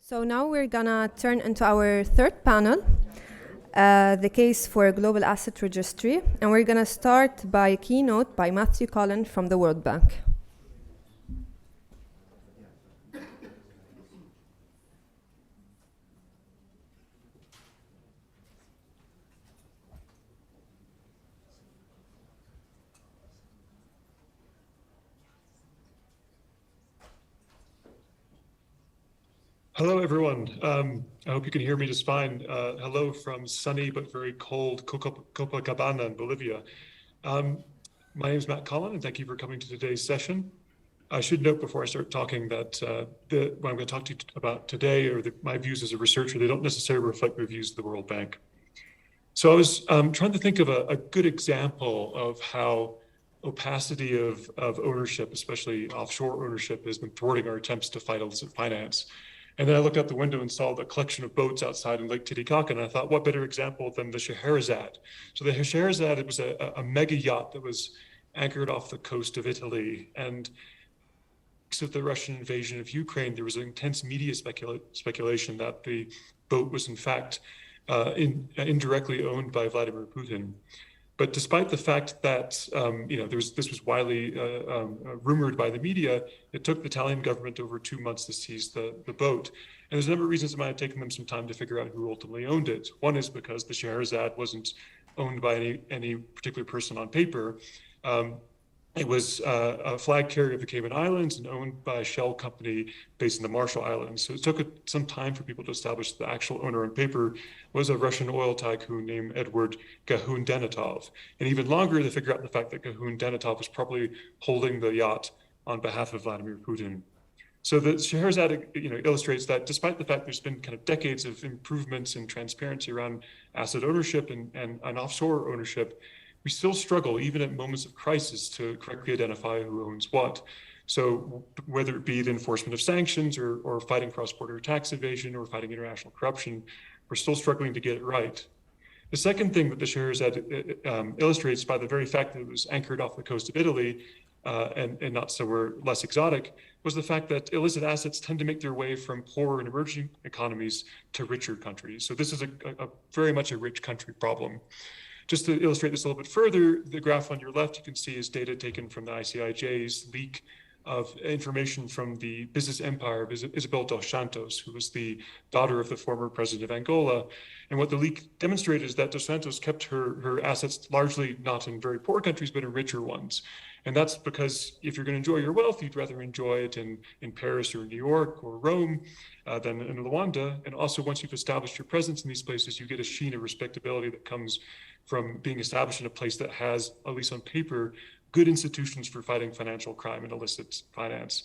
So now we're gonna turn into our third panel, the case for Global Asset Registry, and we're gonna start by a keynote by Matthew Collin from the World Bank. Hello, everyone. I hope you can hear me just fine. Hello from sunny but very cold Copacabana in Bolivia. My name is Matt Collin, and thank you for coming to today's session. I should note before I start talking that what I'm going to talk to you about today, or my views as a researcher, they don't necessarily reflect the views of the World Bank. So I was trying to think of a good example of how opacity of ownership, especially offshore ownership, has been thwarting our attempts to fight illicit finance. And then I looked out the window and saw the collection of boats outside in Lake Titicaca, and I thought, what better example than the Scheherazade? So the Scheherazade, it was a mega yacht that was anchored off the coast of Italy. And because of the Russian invasion of Ukraine, there was intense media speculation that the boat was in fact indirectly owned by Vladimir Putin. But despite the fact that this was widely rumored by the media, it took the Italian government over 2 months to seize the boat. And there's a number of reasons it might have taken them some time to figure out who ultimately owned it. One is because the Scheherazade wasn't owned by any particular person on paper. It was a flag carrier of the Cayman Islands and owned by a shell company based in the Marshall Islands. So it took some time for people to establish the actual owner on paper was a Russian oil tycoon named Edward Gahun-Denatov. And even longer to figure out the fact that Gahun-Denatov was probably holding the yacht on behalf of Vladimir Putin. So the Scheherazade illustrates that despite the fact there's been kind of decades of improvements in transparency around asset ownership and offshore ownership, we still struggle, even at moments of crisis, to correctly identify who owns what. So whether it be the enforcement of sanctions or fighting cross-border tax evasion or fighting international corruption, we're still struggling to get it right. The second thing that the Scheherazade illustrates by the very fact that it was anchored off the coast of Italy and not somewhere less exotic was the fact that illicit assets tend to make their way from poorer and emerging economies to richer countries. So this is a very much a rich country problem. Just to illustrate this a little bit further, the graph on your left you can see is data taken from the ICIJ's leak of information from the business empire of Isabel dos Santos, who was the daughter of the former president of Angola. And what the leak demonstrated is that dos Santos kept her assets largely not in very poor countries, but in richer ones. And that's because if you're going to enjoy your wealth, you'd rather enjoy it in Paris or New York or Rome than in Luanda. And also, once you've established your presence in these places, you get a sheen of respectability that comes from being established in a place that has, at least on paper, good institutions for fighting financial crime and illicit finance.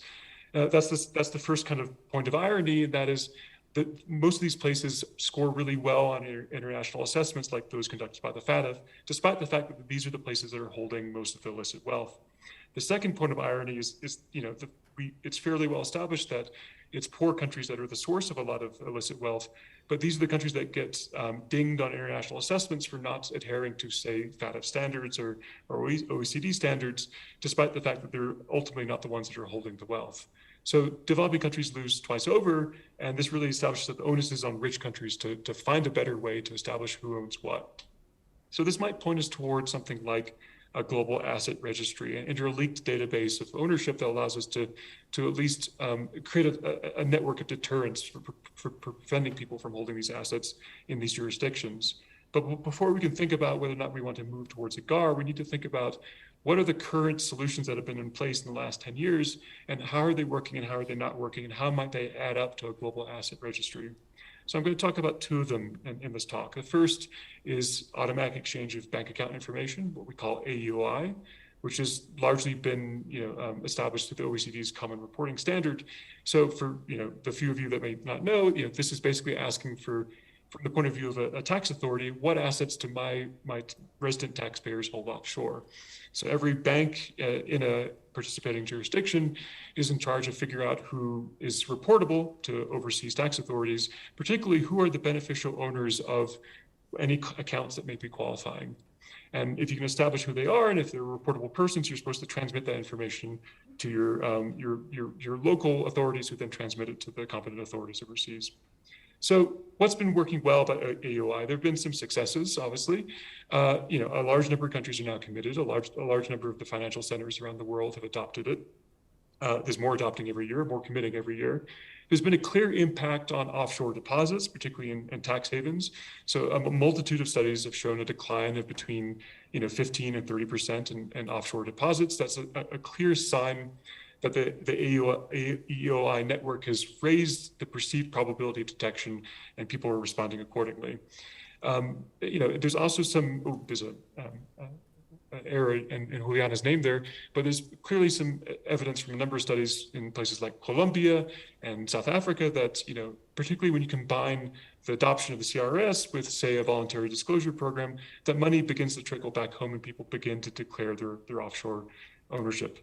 That's the first kind of point of irony, and that is that most of these places score really well on international assessments like those conducted by the FATF, despite the fact that these are the places that are holding most of the illicit wealth. The second point of irony is it's fairly well established that it's poor countries that are the source of a lot of illicit wealth, but these are the countries that get dinged on international assessments for not adhering to, say, FATF standards or OECD standards, despite the fact that they're ultimately not the ones that are holding the wealth. So developing countries lose twice over, and this really establishes that the onus is on rich countries to find a better way to establish who owns what. So this might point us towards something like a global asset registry, an interlinked database of ownership that allows us to at least create a network of deterrence for preventing people from holding these assets in these jurisdictions. But before we can think about whether or not we want to move towards a GAR, we need to think about what are the current solutions that have been in place in the last 10 years, and how are they working and how are they not working, and how might they add up to a global asset registry? So I'm going to talk about two of them in this talk. The first is automatic exchange of bank account information, what we call AUI, which has largely been established through the OECD's Common Reporting Standard. So for the few of you that may not know, this is basically asking for, from the point of view of a tax authority, what assets do my resident taxpayers hold offshore? So every bank in a participating jurisdiction is in charge of figuring out who is reportable to overseas tax authorities, particularly who are the beneficial owners of any accounts that may be qualifying. And if you can establish who they are and if they're reportable persons, you're supposed to transmit that information to your local authorities, who then transmit it to the competent authorities overseas. So what's been working well about AUI? There have been some successes, obviously. A large number of countries are now committed. A large number of the financial centers around the world have adopted it. There's more adopting every year, more committing every year. There's been a clear impact on offshore deposits, particularly in tax havens. So a multitude of studies have shown a decline of between 15 and 30% in offshore deposits. That's a clear sign that the EOI network has raised the perceived probability of detection, and people are responding accordingly. There's also there's an error in Juliana's name there, but there's clearly some evidence from a number of studies in places like Colombia and South Africa that, particularly when you combine the adoption of the CRS with, say, a voluntary disclosure program, that money begins to trickle back home and people begin to declare their offshore ownership.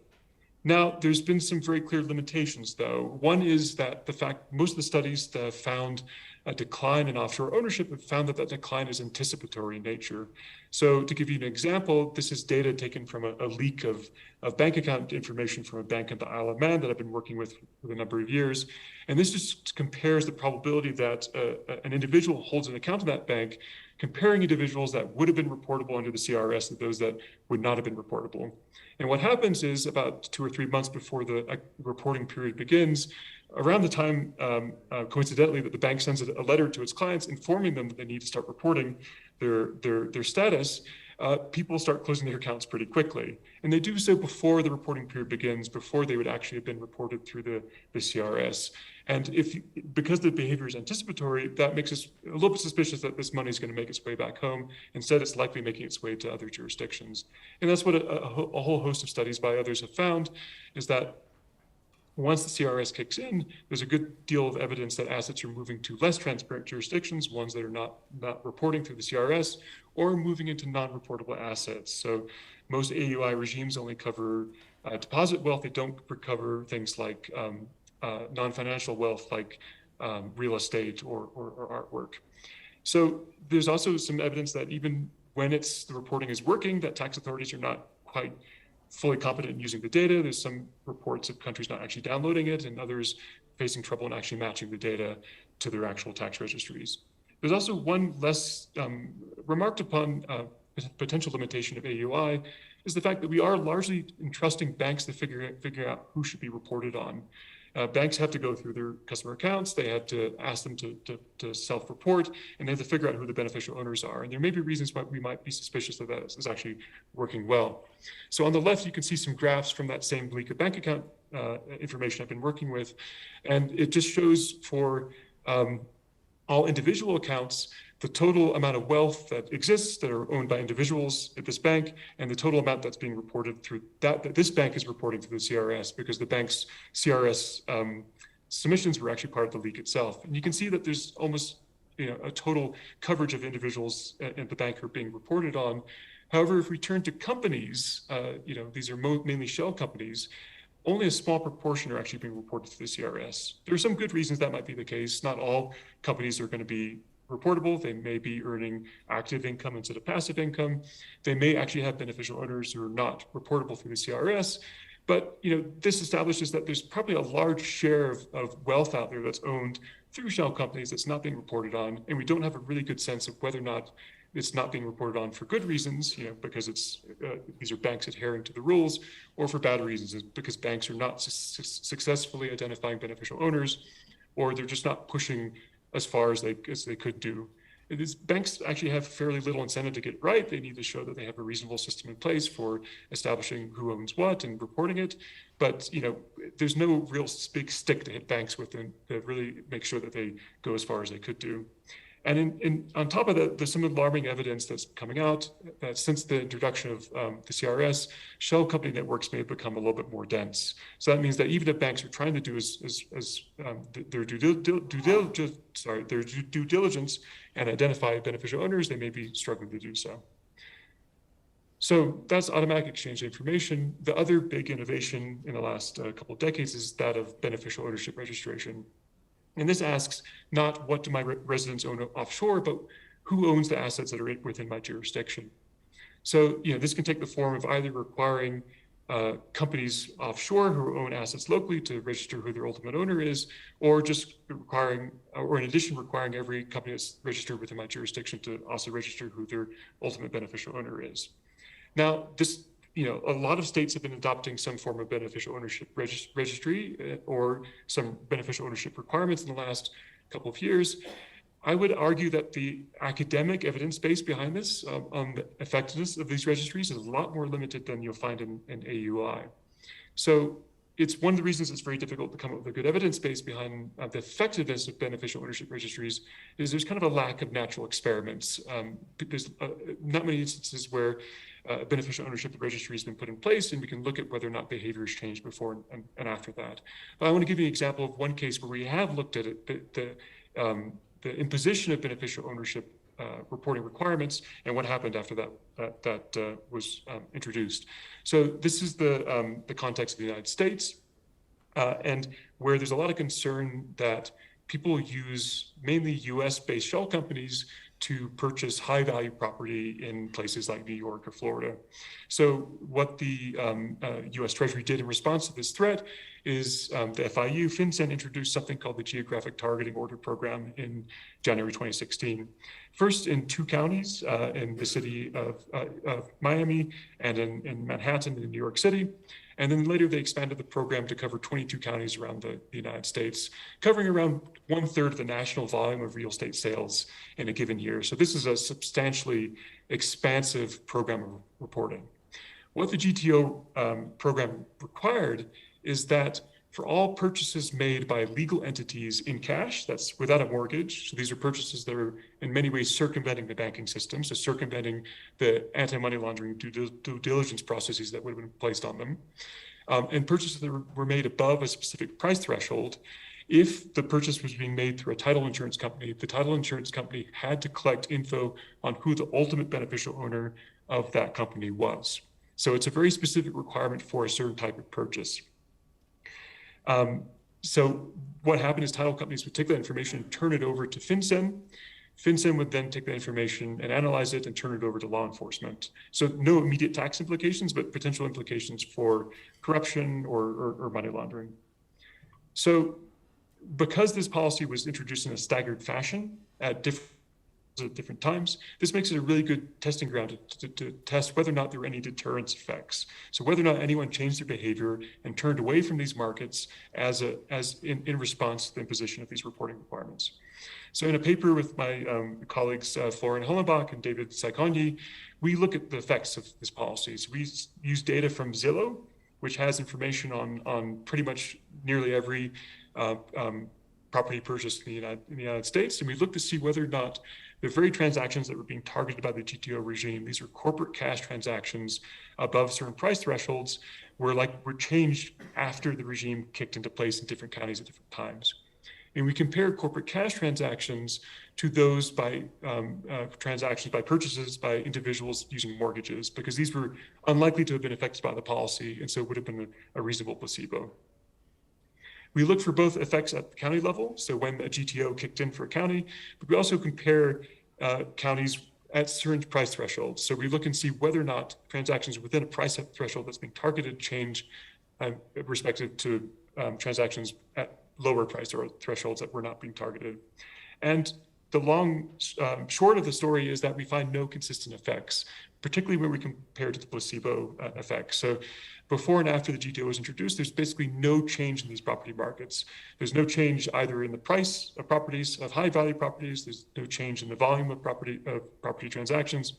Now, there's been some very clear limitations, though. One is that the fact most of the studies that have found a decline in offshore ownership have found that decline is anticipatory in nature. So to give you an example, this is data taken from a leak of bank account information from a bank in the Isle of Man that I've been working with for a number of years. And this just compares the probability that an individual holds an account in that bank, comparing individuals that would have been reportable under the CRS and those that would not have been reportable. And what happens is about 2 or 3 months before the reporting period begins, around the time, coincidentally, that the bank sends a letter to its clients informing them that they need to start reporting their status, people start closing their accounts pretty quickly. And they do so before the reporting period begins, before they would actually have been reported through the CRS. And because the behavior is anticipatory, that makes us a little bit suspicious that this money is going to make its way back home. Instead, it's likely making its way to other jurisdictions. And that's what a whole host of studies by others have found, is that once the CRS kicks in, there's a good deal of evidence that assets are moving to less transparent jurisdictions, ones that are not reporting through the CRS, or moving into non-reportable assets. So most AUI regimes only cover deposit wealth. They don't cover things like non-financial wealth, like real estate or artwork. So there's also some evidence that even when the reporting is working, that tax authorities are not quite fully competent in using the data. There's some reports of countries not actually downloading it and others facing trouble in actually matching the data to their actual tax registries. There's also one less remarked upon potential limitation of AUI, is the fact that we are largely entrusting banks to figure out who should be reported on. Banks have to go through their customer accounts. They have to ask them to self-report, and they have to figure out who the beneficial owners are. And there may be reasons why we might be suspicious that that is actually working well. So on the left, you can see some graphs from that same leak of bank account information I've been working with. And it just shows for all individual accounts, the total amount of wealth that exists that are owned by individuals at this bank, and the total amount that's being reported through that this bank is reporting through the CRS, because the bank's CRS submissions were actually part of the leak itself. And you can see that there's almost a total coverage of individuals at the bank who are being reported on. However, if we turn to companies, these are mainly shell companies, only a small proportion are actually being reported to the CRS. There are some good reasons that might be the case. Not all companies are going to be reportable. They may be earning active income instead of passive income. They may actually have beneficial owners who are not reportable through the CRS. But this establishes that there's probably a large share of wealth out there that's owned through shell companies that's not being reported on. And we don't have a really good sense of whether or not it's not being reported on for good reasons, because these are banks adhering to the rules, or for bad reasons, because banks are not successfully identifying beneficial owners, or they're just not pushing as far as they could do. Banks actually have fairly little incentive to get it right. They need to show that they have a reasonable system in place for establishing who owns what and reporting it. But there's no real big stick to hit banks with and to really make sure that they go as far as they could do. And on top of that, there's some alarming evidence that's coming out that since the introduction of the CRS, shell company networks may have become a little bit more dense. So that means that even if banks are trying to do their due diligence and identify beneficial owners, they may be struggling to do so. So that's automatic exchange of information. The other big innovation in the last couple of decades is that of beneficial ownership registration. And this asks not what do my residents own offshore, but who owns the assets that are within my jurisdiction. So, this can take the form of either requiring companies offshore who own assets locally to register who their ultimate owner is, or just requiring, or in addition, requiring every company that's registered within my jurisdiction to also register who their ultimate beneficial owner is. Now, this, a lot of states have been adopting some form of beneficial ownership registry or some beneficial ownership requirements in the last couple of years. I would argue that the academic evidence base behind this on the effectiveness of these registries is a lot more limited than you'll find in AUI. So it's one of the reasons it's very difficult to come up with a good evidence base behind the effectiveness of beneficial ownership registries is there's kind of a lack of natural experiments. There's not many instances where beneficial ownership registry has been put in place, and we can look at whether or not behavior has changed before and after that. But I want to give you an example of one case where we have looked at it, the imposition of beneficial ownership reporting requirements and what happened after that was introduced. So this is the context of the United States, and where there's a lot of concern that people use mainly US-based shell companies to purchase high-value property in places like New York or Florida. So what the US Treasury did in response to this threat is the FIU, FinCEN, introduced something called the Geographic Targeting Order Program in January 2016. First in 2 counties, in the city of Miami and in Manhattan and in New York City. And then later they expanded the program to cover 22 counties around the United States, covering around 1/3 of the national volume of real estate sales in a given year. So this is a substantially expansive program of reporting. What the GTO program required is that for all purchases made by legal entities in cash, that's without a mortgage. So these are purchases that are in many ways circumventing the banking system, so circumventing the anti-money laundering due diligence processes that would have been placed on them. And purchases that were made above a specific price threshold. If the purchase was being made through a title insurance company, the title insurance company had to collect info on who the ultimate beneficial owner of that company was. So it's a very specific requirement for a certain type of purchase. So what happened is title companies would take that information and turn it over to FinCEN. FinCEN would then take that information and analyze it and turn it over to law enforcement. So no immediate tax implications, but potential implications for corruption or money laundering. So because this policy was introduced in a staggered fashion at different times, this makes it a really good testing ground to test whether or not there were any deterrence effects. So whether or not anyone changed their behavior and turned away from these markets as in response to the imposition of these reporting requirements. So in a paper with my colleagues Florian Hollenbach and David Saikonyi, we look at the effects of this policy. So we use data from Zillow, which has information on pretty much nearly every property purchased in the United States, and we look to see whether or not the very transactions that were being targeted by the GTO regime, these are corporate cash transactions above certain price thresholds, were changed after the regime kicked into place in different counties at different times. And we compare corporate cash transactions to those by transactions by purchases by individuals using mortgages, because these were unlikely to have been affected by the policy, and so it would have been a reasonable placebo. We look for both effects at the county level, so when a GTO kicked in for a county, but we also compare counties at certain price thresholds. So we look and see whether or not transactions within a price threshold that's being targeted change respective to transactions at lower price or thresholds that were not being targeted. And the long short of the story is that we find no consistent effects, particularly when we compare to the placebo effect. So before and after the GTO was introduced, there's basically no change in these property markets. There's no change either in the price of properties, of high value properties. There's no change in the volume of property transactions.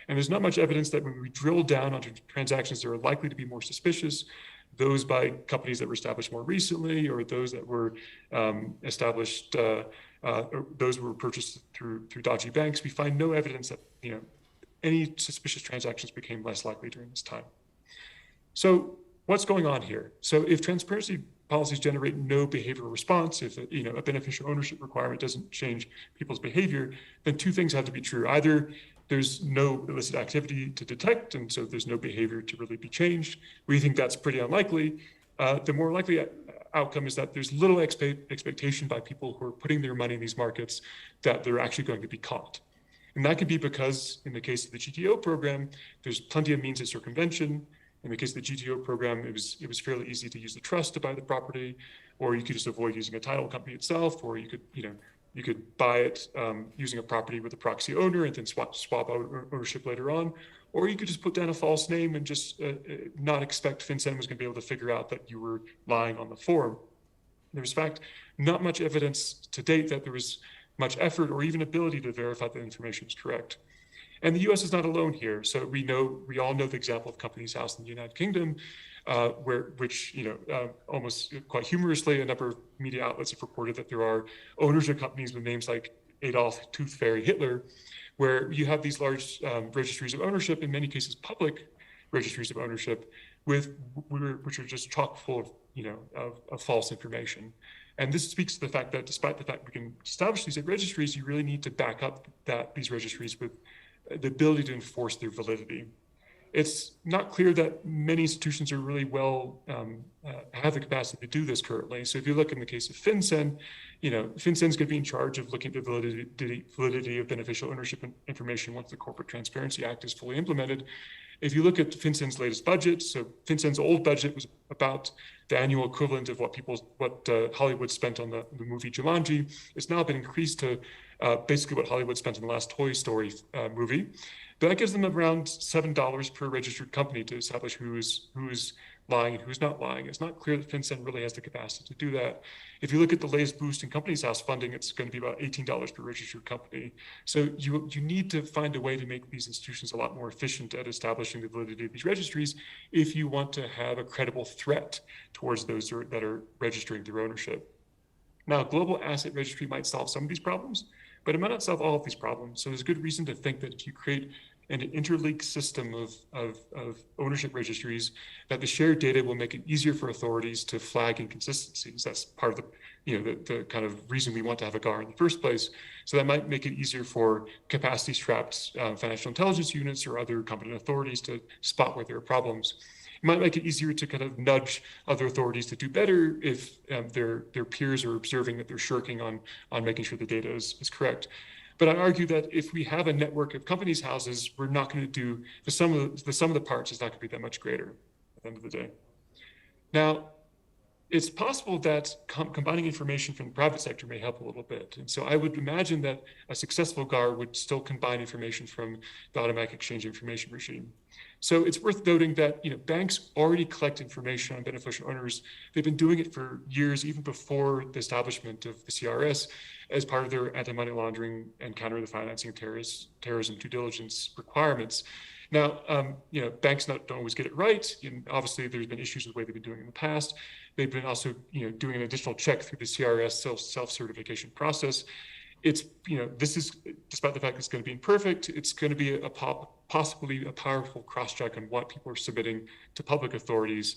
And there's not much evidence that when we drill down onto transactions that are likely to be more suspicious, those by companies that were established more recently, or those that were established, those were purchased through dodgy banks, we find no evidence that any suspicious transactions became less likely during this time. So what's going on here? So if transparency policies generate no behavioral response, if a beneficial ownership requirement doesn't change people's behavior, then two things have to be true. Either there's no illicit activity to detect, and so there's no behavior to really be changed. We think that's pretty unlikely. The more likely outcome is that there's little expectation by people who are putting their money in these markets that they're actually going to be caught. And that can be because in the case of the GTO program, there's plenty of means of circumvention. In the case of the GTO program, it was fairly easy to use the trust to buy the property, or you could just avoid using a title company itself, or you could buy it using a property with a proxy owner and then swap out ownership later on. Or you could just put down a false name and just not expect FinCEN was going to be able to figure out that you were lying on the form. There's, in fact, not much evidence to date that there was much effort or even ability to verify that information is correct. And the US is not alone here. So we all know the example of Companies House in the United Kingdom, which almost quite humorously, a number of media outlets have reported that there are owners of companies with names like Adolf Tooth Fairy Hitler, where you have these large registries of ownership, in many cases public registries of ownership, which are just chock full of false information. And this speaks to the fact that despite the fact we can establish these registries, you really need to back up these registries with the ability to enforce their validity. It's not clear that many institutions are really have the capacity to do this currently. So if you look in the case of FinCEN, FinCEN is going to be in charge of looking at the validity of beneficial ownership information once the Corporate Transparency Act is fully implemented. If you look at FinCEN's latest budget, so FinCEN's old budget was about the annual equivalent of what Hollywood spent on the movie Jumanji. It's now been increased to basically what Hollywood spent on the last Toy Story movie. But that gives them around $7 per registered company to establish who is lying and who's not lying. It's not clear that FinCEN really has the capacity to do that. If you look at the latest boost in Companies House funding, it's going to be about $18 per registered company. So you need to find a way to make these institutions a lot more efficient at establishing the validity of these registries if you want to have a credible threat towards those that are registering their ownership. Now, Global Asset Registry might solve some of these problems, but it might not solve all of these problems. So there's good reason to think that if you create an interlinked system of ownership registries, that the shared data will make it easier for authorities to flag inconsistencies. That's part of the kind of reason we want to have a GAR in the first place. So that might make it easier for capacity-strapped financial intelligence units or other competent authorities to spot where there are problems. It might make it easier to kind of nudge other authorities to do better if their peers are observing that they're shirking on making sure the data is correct. But I argue that if we have a network of companies' houses, we're not going to do the sum of the parts is not going to be that much greater at the end of the day. Now, it's possible that combining information from the private sector may help a little bit. And so I would imagine that a successful GAR would still combine information from the automatic exchange information regime. So it's worth noting that banks already collect information on beneficial owners. They've been doing it for years, even before the establishment of the CRS, as part of their anti-money laundering and counter the financing of terrorism due diligence requirements. Now, banks don't always get it right. And obviously, there's been issues with the way they've been doing it in the past. They've been also, doing an additional check through the CRS self-certification process. It's, this is, despite the fact it's going to be imperfect, it's going to be possibly a powerful cross-check on what people are submitting to public authorities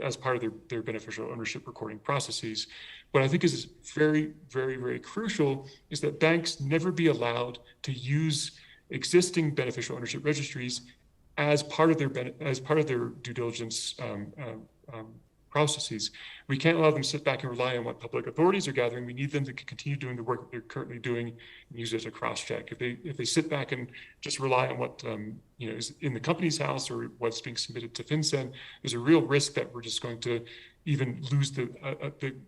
as part of their beneficial ownership recording processes. What I think is very, very, very crucial is that banks never be allowed to use existing beneficial ownership registries as part of their due diligence processes. We can't allow them to sit back and rely on what public authorities are gathering. We need them to continue doing the work that they're currently doing and use it as a cross-check. If they sit back and just rely on what is in the company's house or what's being submitted to FinCEN, there's a real risk that we're just going to even lose the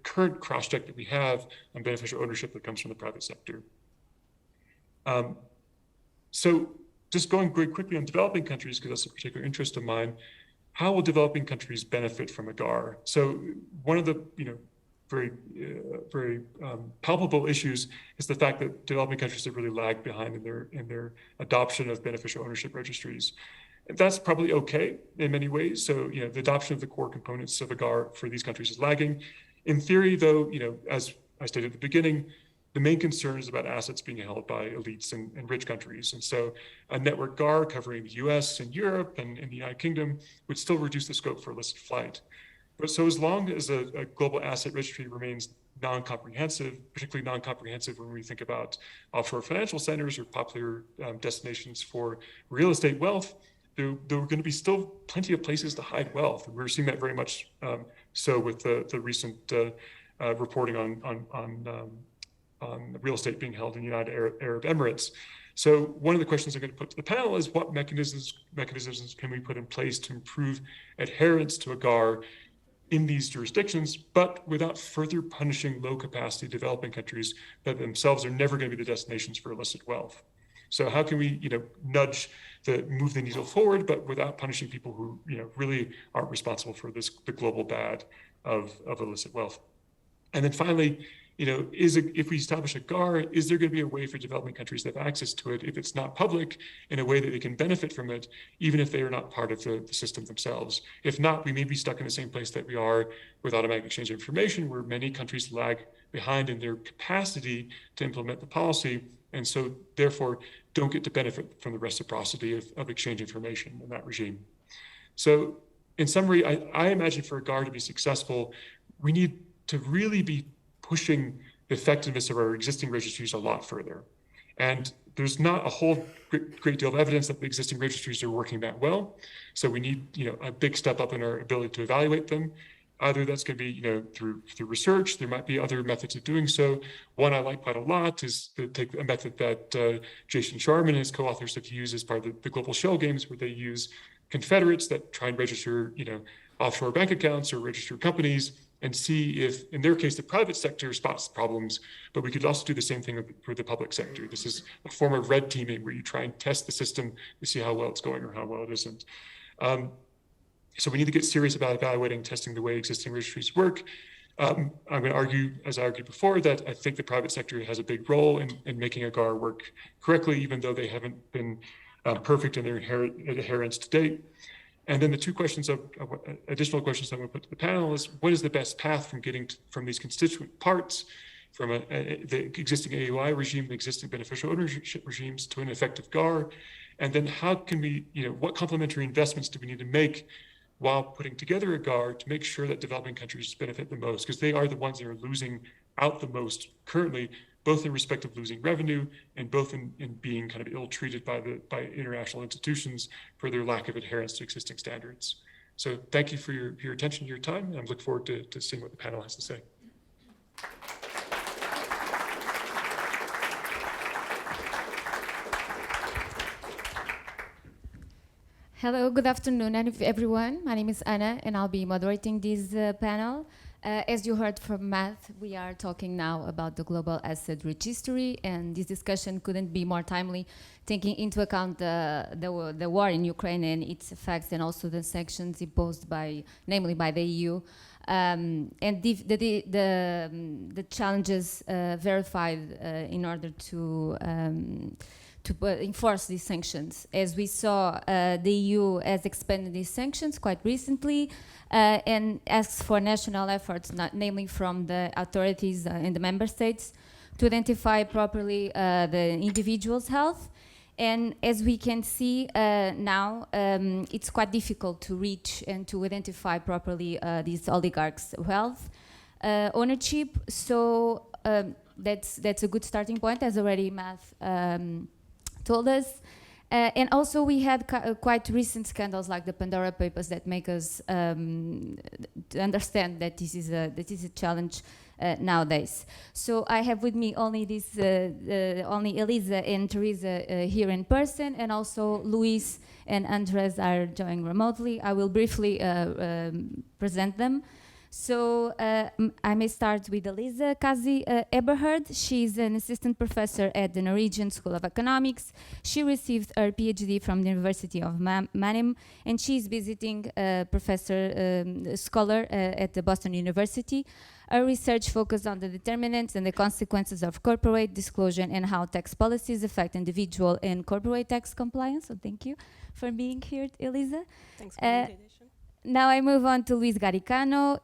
current cross-check that we have on beneficial ownership that comes from the private sector. So just going very quickly on developing countries, because that's a particular interest of mine, how will developing countries benefit from a GAR? So one of the very palpable issues is the fact that developing countries have really lagged behind in their adoption of beneficial ownership registries. That's probably okay in many ways. So the adoption of the core components of a GAR for these countries is lagging. In theory, though, as I stated at the beginning, the main concern is about assets being held by elites and rich countries. And so a network GAR covering the US and Europe and the United Kingdom would still reduce the scope for illicit flight. But so as long as a global asset registry remains non-comprehensive, particularly non-comprehensive when we think about offshore financial centers or popular destinations for real estate wealth, there are going to be still plenty of places to hide wealth. And we're seeing that very much so with the recent reporting on real estate being held in the United Arab Emirates. So one of the questions I'm going to put to the panel is what mechanisms can we put in place to improve adherence to a GAR in these jurisdictions, but without further punishing low-capacity developing countries that themselves are never going to be the destinations for illicit wealth. So how can we, move the needle forward, but without punishing people who, really aren't responsible for the global bad of illicit wealth? And then finally, if we establish a GAR, is there going to be a way for developing countries to have access to it if it's not public in a way that they can benefit from it, even if they are not part of the system themselves? If not, we may be stuck in the same place that we are with automatic exchange of information, where many countries lag behind in their capacity to implement the policy, and so therefore don't get to benefit from the reciprocity of exchange information in that regime. So in summary, I imagine for a GAR to be successful, we need to really be pushing the effectiveness of our existing registries a lot further. And there's not a whole great deal of evidence that the existing registries are working that well. So we need, a big step up in our ability to evaluate them. Either that's going to be, through research. There might be other methods of doing so. One I like quite a lot is to take a method that Jason Sharman and his co-authors have used as part of the Global Shell Games, where they use confederates that try and register, offshore bank accounts or register companies, and see if, in their case, the private sector spots problems, but we could also do the same thing for the public sector. This is a form of red teaming where you try and test the system to see how well it's going or how well it isn't. So we need to get serious about evaluating and testing the way existing registries work. I'm going to argue, as I argued before, that I think the private sector has a big role in making a GAR work correctly, even though they haven't been perfect in their adherence to date. And then the two questions additional questions I'm going to put to the panel is, what is the best path from getting from these constituent parts, from the existing AUI regime, the existing beneficial ownership regimes, to an effective GAR? And then how can we, what complementary investments do we need to make while putting together a GAR to make sure that developing countries benefit the most? Because they are the ones that are losing out the most currently, both in respect of losing revenue and both in being kind of ill-treated by international institutions for their lack of adherence to existing standards. So thank you for your attention, your time, and I look forward to seeing what the panel has to say. Hello, good afternoon, everyone. My name is Ana, and I'll be moderating this panel. As you heard from Matt, we are talking now about the Global Asset Registry, and this discussion couldn't be more timely, taking into account the war in Ukraine and its effects, and also the sanctions imposed namely by the EU, and the challenges verified in order to enforce these sanctions. As we saw, the EU has expanded these sanctions quite recently and asks for national efforts, namely from the authorities in the member states, to identify properly the individual's health. And as we can see now, it's quite difficult to reach and to identify properly these oligarchs' wealth ownership. So that's a good starting point, as already Matt told us. And also we had quite recent scandals like the Pandora Papers that make us understand that this is a challenge nowadays. So I have with me only only Elisa and Theresa here in person, and also Luis and Andres are joining remotely. I will briefly present them. So I may start with Elisa Casi-Eberhard. She's an assistant professor at the Norwegian School of Economics. She received her PhD from the University of Mannheim, and she's visiting scholar at the Boston University. Her research focused on the determinants and the consequences of corporate disclosure and how tax policies affect individual and corporate tax compliance. So thank you for being here, Elisa. Thanks for the invitation. Now I move on to Luis Garicano.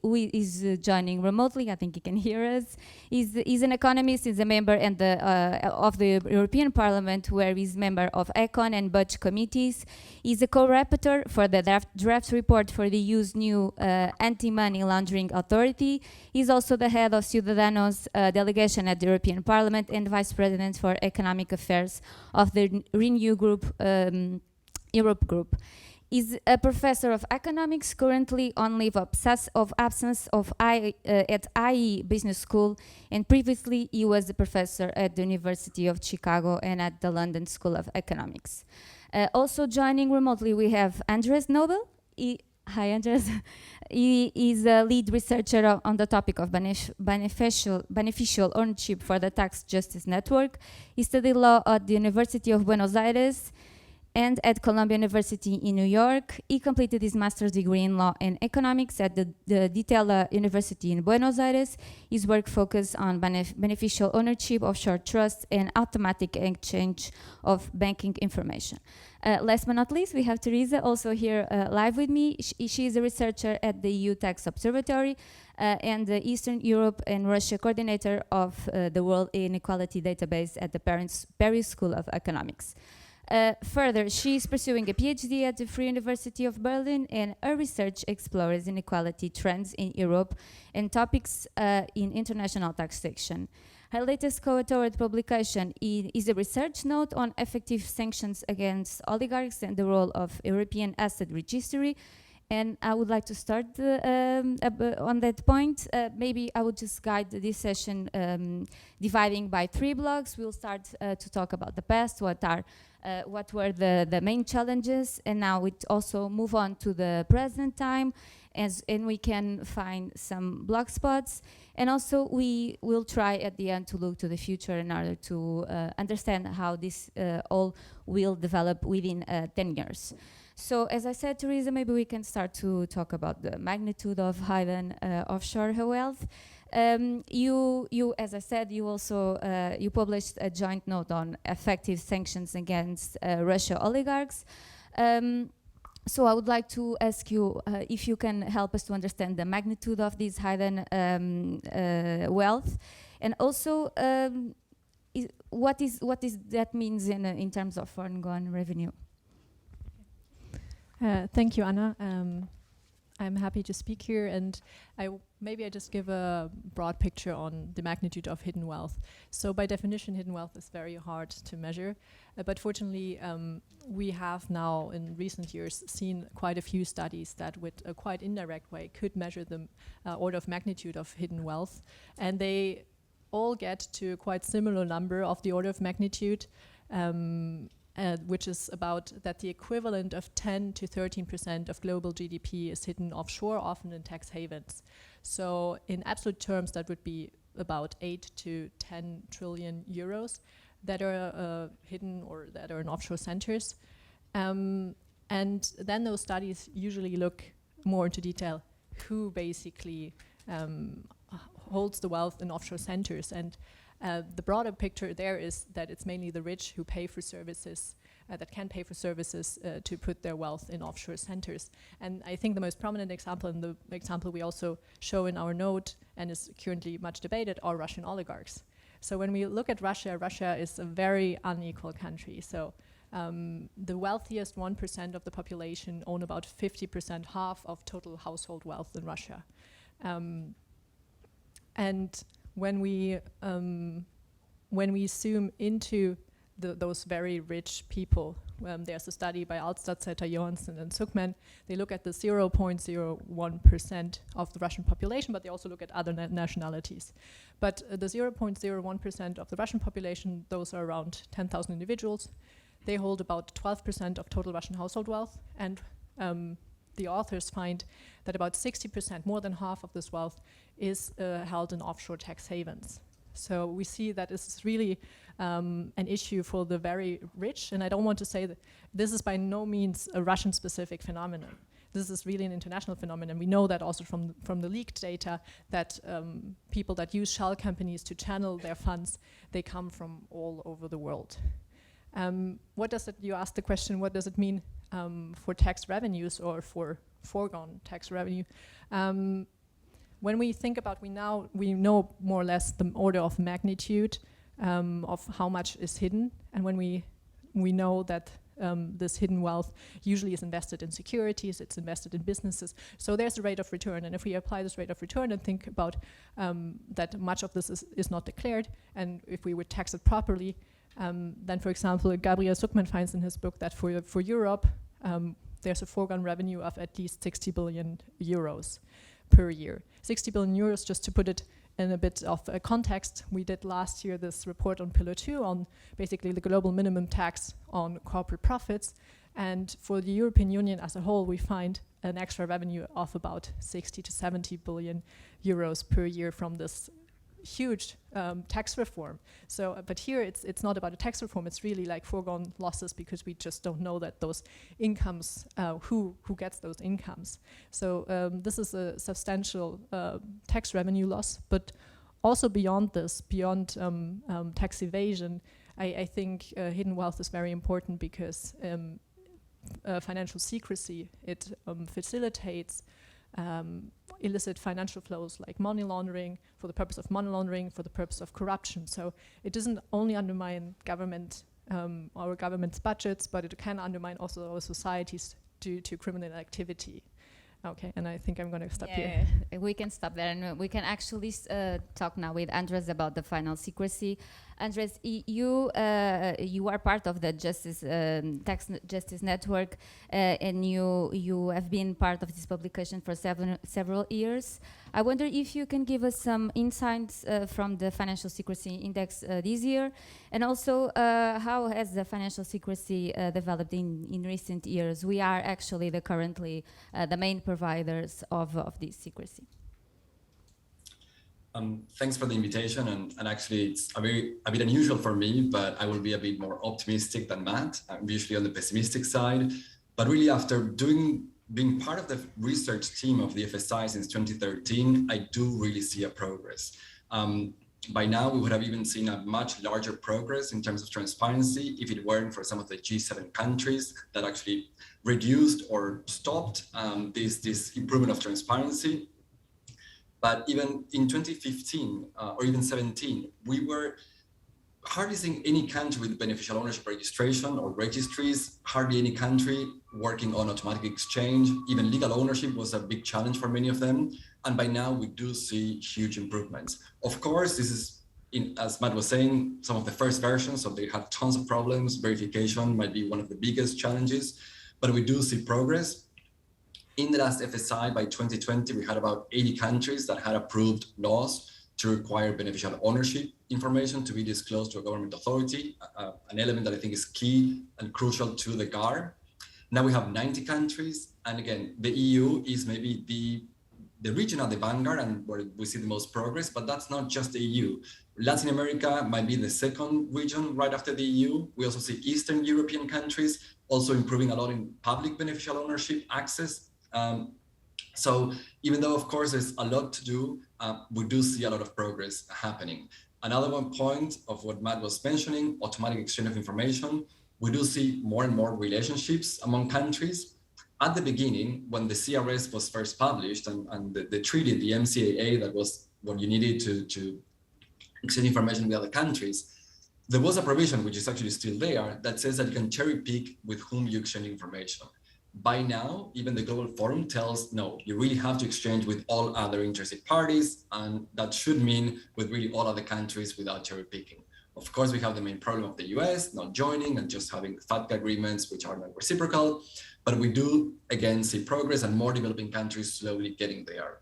Who is joining remotely. I think he can hear us. He's an economist. He's a member of the European Parliament, where he's member of Econ and Budget committees. He's a co-rapporteur for the draft report for the EU's new anti-money laundering authority. He's also the head of Ciudadanos delegation at the European Parliament and vice president for economic affairs of the Renew Group, Europe Group. He's a professor of economics, currently on leave of absence at IE Business School, and previously he was a professor at the University of Chicago and at the London School of Economics. Also joining remotely we have Andres Knobel. Hi Andres. He is a lead researcher on the topic of beneficial ownership for the Tax Justice Network. He studied law at the University of Buenos Aires and at Columbia University in New York. He completed his master's degree in law and economics at the Ditela University in Buenos Aires. His work focused on beneficial ownership, offshore trusts, and automatic exchange of banking information. Last but not least, we have Theresa also here live with me. She is a researcher at the EU Tax Observatory and the Eastern Europe and Russia coordinator of the World Inequality Database at the Paris School of Economics. Further, she is pursuing a PhD at the Free University of Berlin, and her research explores inequality trends in Europe and topics in international taxation. Her latest co-authored publication is a research note on effective sanctions against oligarchs and the role of European Asset Registry. And I would like to start on that point. Maybe I would just guide this session dividing by 3 blocks. We'll start to talk about the past, what were the main challenges, and now we also move on to the present time, and we can find some block spots. And also we will try at the end to look to the future in order to understand how this all will develop within 10 years. So as I said, Theresa, maybe we can start to talk about the magnitude of hidden offshore wealth. You, as I said, you also you published a joint note on effective sanctions against Russia oligarchs. So I would like to ask you if you can help us to understand the magnitude of this hidden wealth, and also what is that means in terms of foreign revenue. Thank you, Anna. I'm happy to speak here, and maybe I just give a broad picture on the magnitude of hidden wealth. So by definition, hidden wealth is very hard to measure, but fortunately we have now in recent years seen quite a few studies that with a quite indirect way could measure the order of magnitude of hidden wealth, and they all get to a quite similar number of the order of magnitude, which is about that the equivalent of 10 to 13% of global GDP is hidden offshore, often in tax havens. So in absolute terms, that would be about 8 to 10 trillion euros that are hidden or that are in offshore centers. And then those studies usually look more into detail who basically holds the wealth in offshore centers. And the broader picture there is that it's mainly the rich who pay for services, that can pay for services to put their wealth in offshore centers. And I think the most prominent example, and the example we also show in our note and is currently much debated, are Russian oligarchs. So when we look at Russia, Russia is a very unequal country. So the wealthiest 1% of the population own about 50%, half of total household wealth in Russia. And when we zoom into those very rich people, there's a study by Altstadtsetter, Johansson, and Zuckman. They look at the 0.01% of the Russian population, but they also look at other nationalities. But the 0.01% of the Russian population, those are around 10,000 individuals. They hold about 12% of total Russian household wealth, and the authors find that about 60%, more than half of this wealth, is held in offshore tax havens. So we see that this is really an issue for the very rich, and I don't want to say that this is by no means a Russian-specific phenomenon. This is really an international phenomenon. We know that also from the leaked data that people that use shell companies to channel their funds, they come from all over the world. What does it, you asked the question, what does it mean for tax revenues or for foregone tax revenue? When we think about, we know more or less the order of magnitude of how much is hidden, and when we know that this hidden wealth usually is invested in securities, it's invested in businesses, so there's a rate of return, and if we apply this rate of return and think about that much of this is not declared, and if we would tax it properly, then for example, Gabriel Zuckman finds in his book that for Europe, there's a foregone revenue of at least 60 billion euros per year. 60 billion euros, just to put it in a bit of a context, we did last year this report on Pillar 2 on basically the global minimum tax on corporate profits. And for the European Union as a whole, we find an extra revenue of about 60 to 70 billion euros per year from this huge tax reform. So, but here it's not about a tax reform, it's really like foregone losses, because we just don't know that those incomes, who gets those incomes. So this is a substantial tax revenue loss, but also beyond this, beyond tax evasion, I think hidden wealth is very important, because financial secrecy, it facilitates illicit financial flows like money laundering, for the purpose of money laundering, for the purpose of corruption. So it doesn't only undermine government, our government's budgets, but it can undermine also our societies due to criminal activity. Okay, and I think I'm going to stop here. We can stop there, and we can actually talk now with Andres about the final secrecy. Andres, you are part of the Tax Justice Network, and you have been part of this publication for several years. I wonder if you can give us some insights from the Financial Secrecy Index this year, and also how has the financial secrecy developed in recent years? We are actually currently the main providers of this secrecy. Thanks for the invitation, and actually it's a bit unusual for me, but I will be a bit more optimistic than Matt. I'm usually on the pessimistic side, but really after being part of the research team of the FSI since 2013, I do really see a progress. By now, we would have even seen a much larger progress in terms of transparency if it weren't for some of the G7 countries that actually reduced or stopped this improvement of transparency. But even in 2015 or even 17, we were hardly seeing any country with beneficial ownership registration or registries, hardly any country working on automatic exchange. Even legal ownership was a big challenge for many of them. And by now, we do see huge improvements. Of course, this is, as Matt was saying, some of the first versions, so they have tons of problems. Verification might be one of the biggest challenges, but we do see progress. In the last FSI, by 2020, we had about 80 countries that had approved laws to require beneficial ownership information to be disclosed to a government authority, an element that I think is key and crucial to the GAR. Now we have 90 countries, and again, the EU is maybe the region at the vanguard and where we see the most progress, but that's not just the EU. Latin America might be the second region right after the EU. We also see Eastern European countries also improving a lot in public beneficial ownership access. So even though, of course, there's a lot to do, we do see a lot of progress happening. Another one point of what Matt was mentioning, automatic exchange of information, we do see more and more relationships among countries. At the beginning, when the CRS was first published and the treaty, the MCAA, that was what you needed to exchange information with other countries, there was a provision, which is actually still there, that says that you can cherry pick with whom you exchange information. By now, even the Global Forum tells, no, you really have to exchange with all other interested parties, and that should mean with really all other countries without cherry picking. Of course, we have the main problem of the US not joining and just having FATCA agreements, which are not reciprocal, but we do, again, see progress and more developing countries slowly getting there.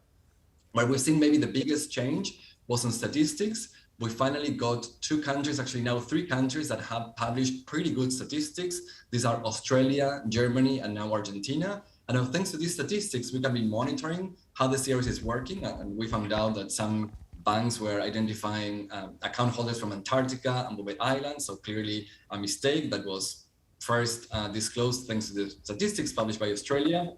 Where we've seen maybe the biggest change was on statistics. We finally got 2 countries, actually now 3 countries that have published pretty good statistics. These are Australia, Germany, and now Argentina. And now thanks to these statistics, we can be monitoring how the CRS is working. And we found out that some banks were identifying account holders from Antarctica and Bouvet Islands. So clearly a mistake that was first disclosed thanks to the statistics published by Australia.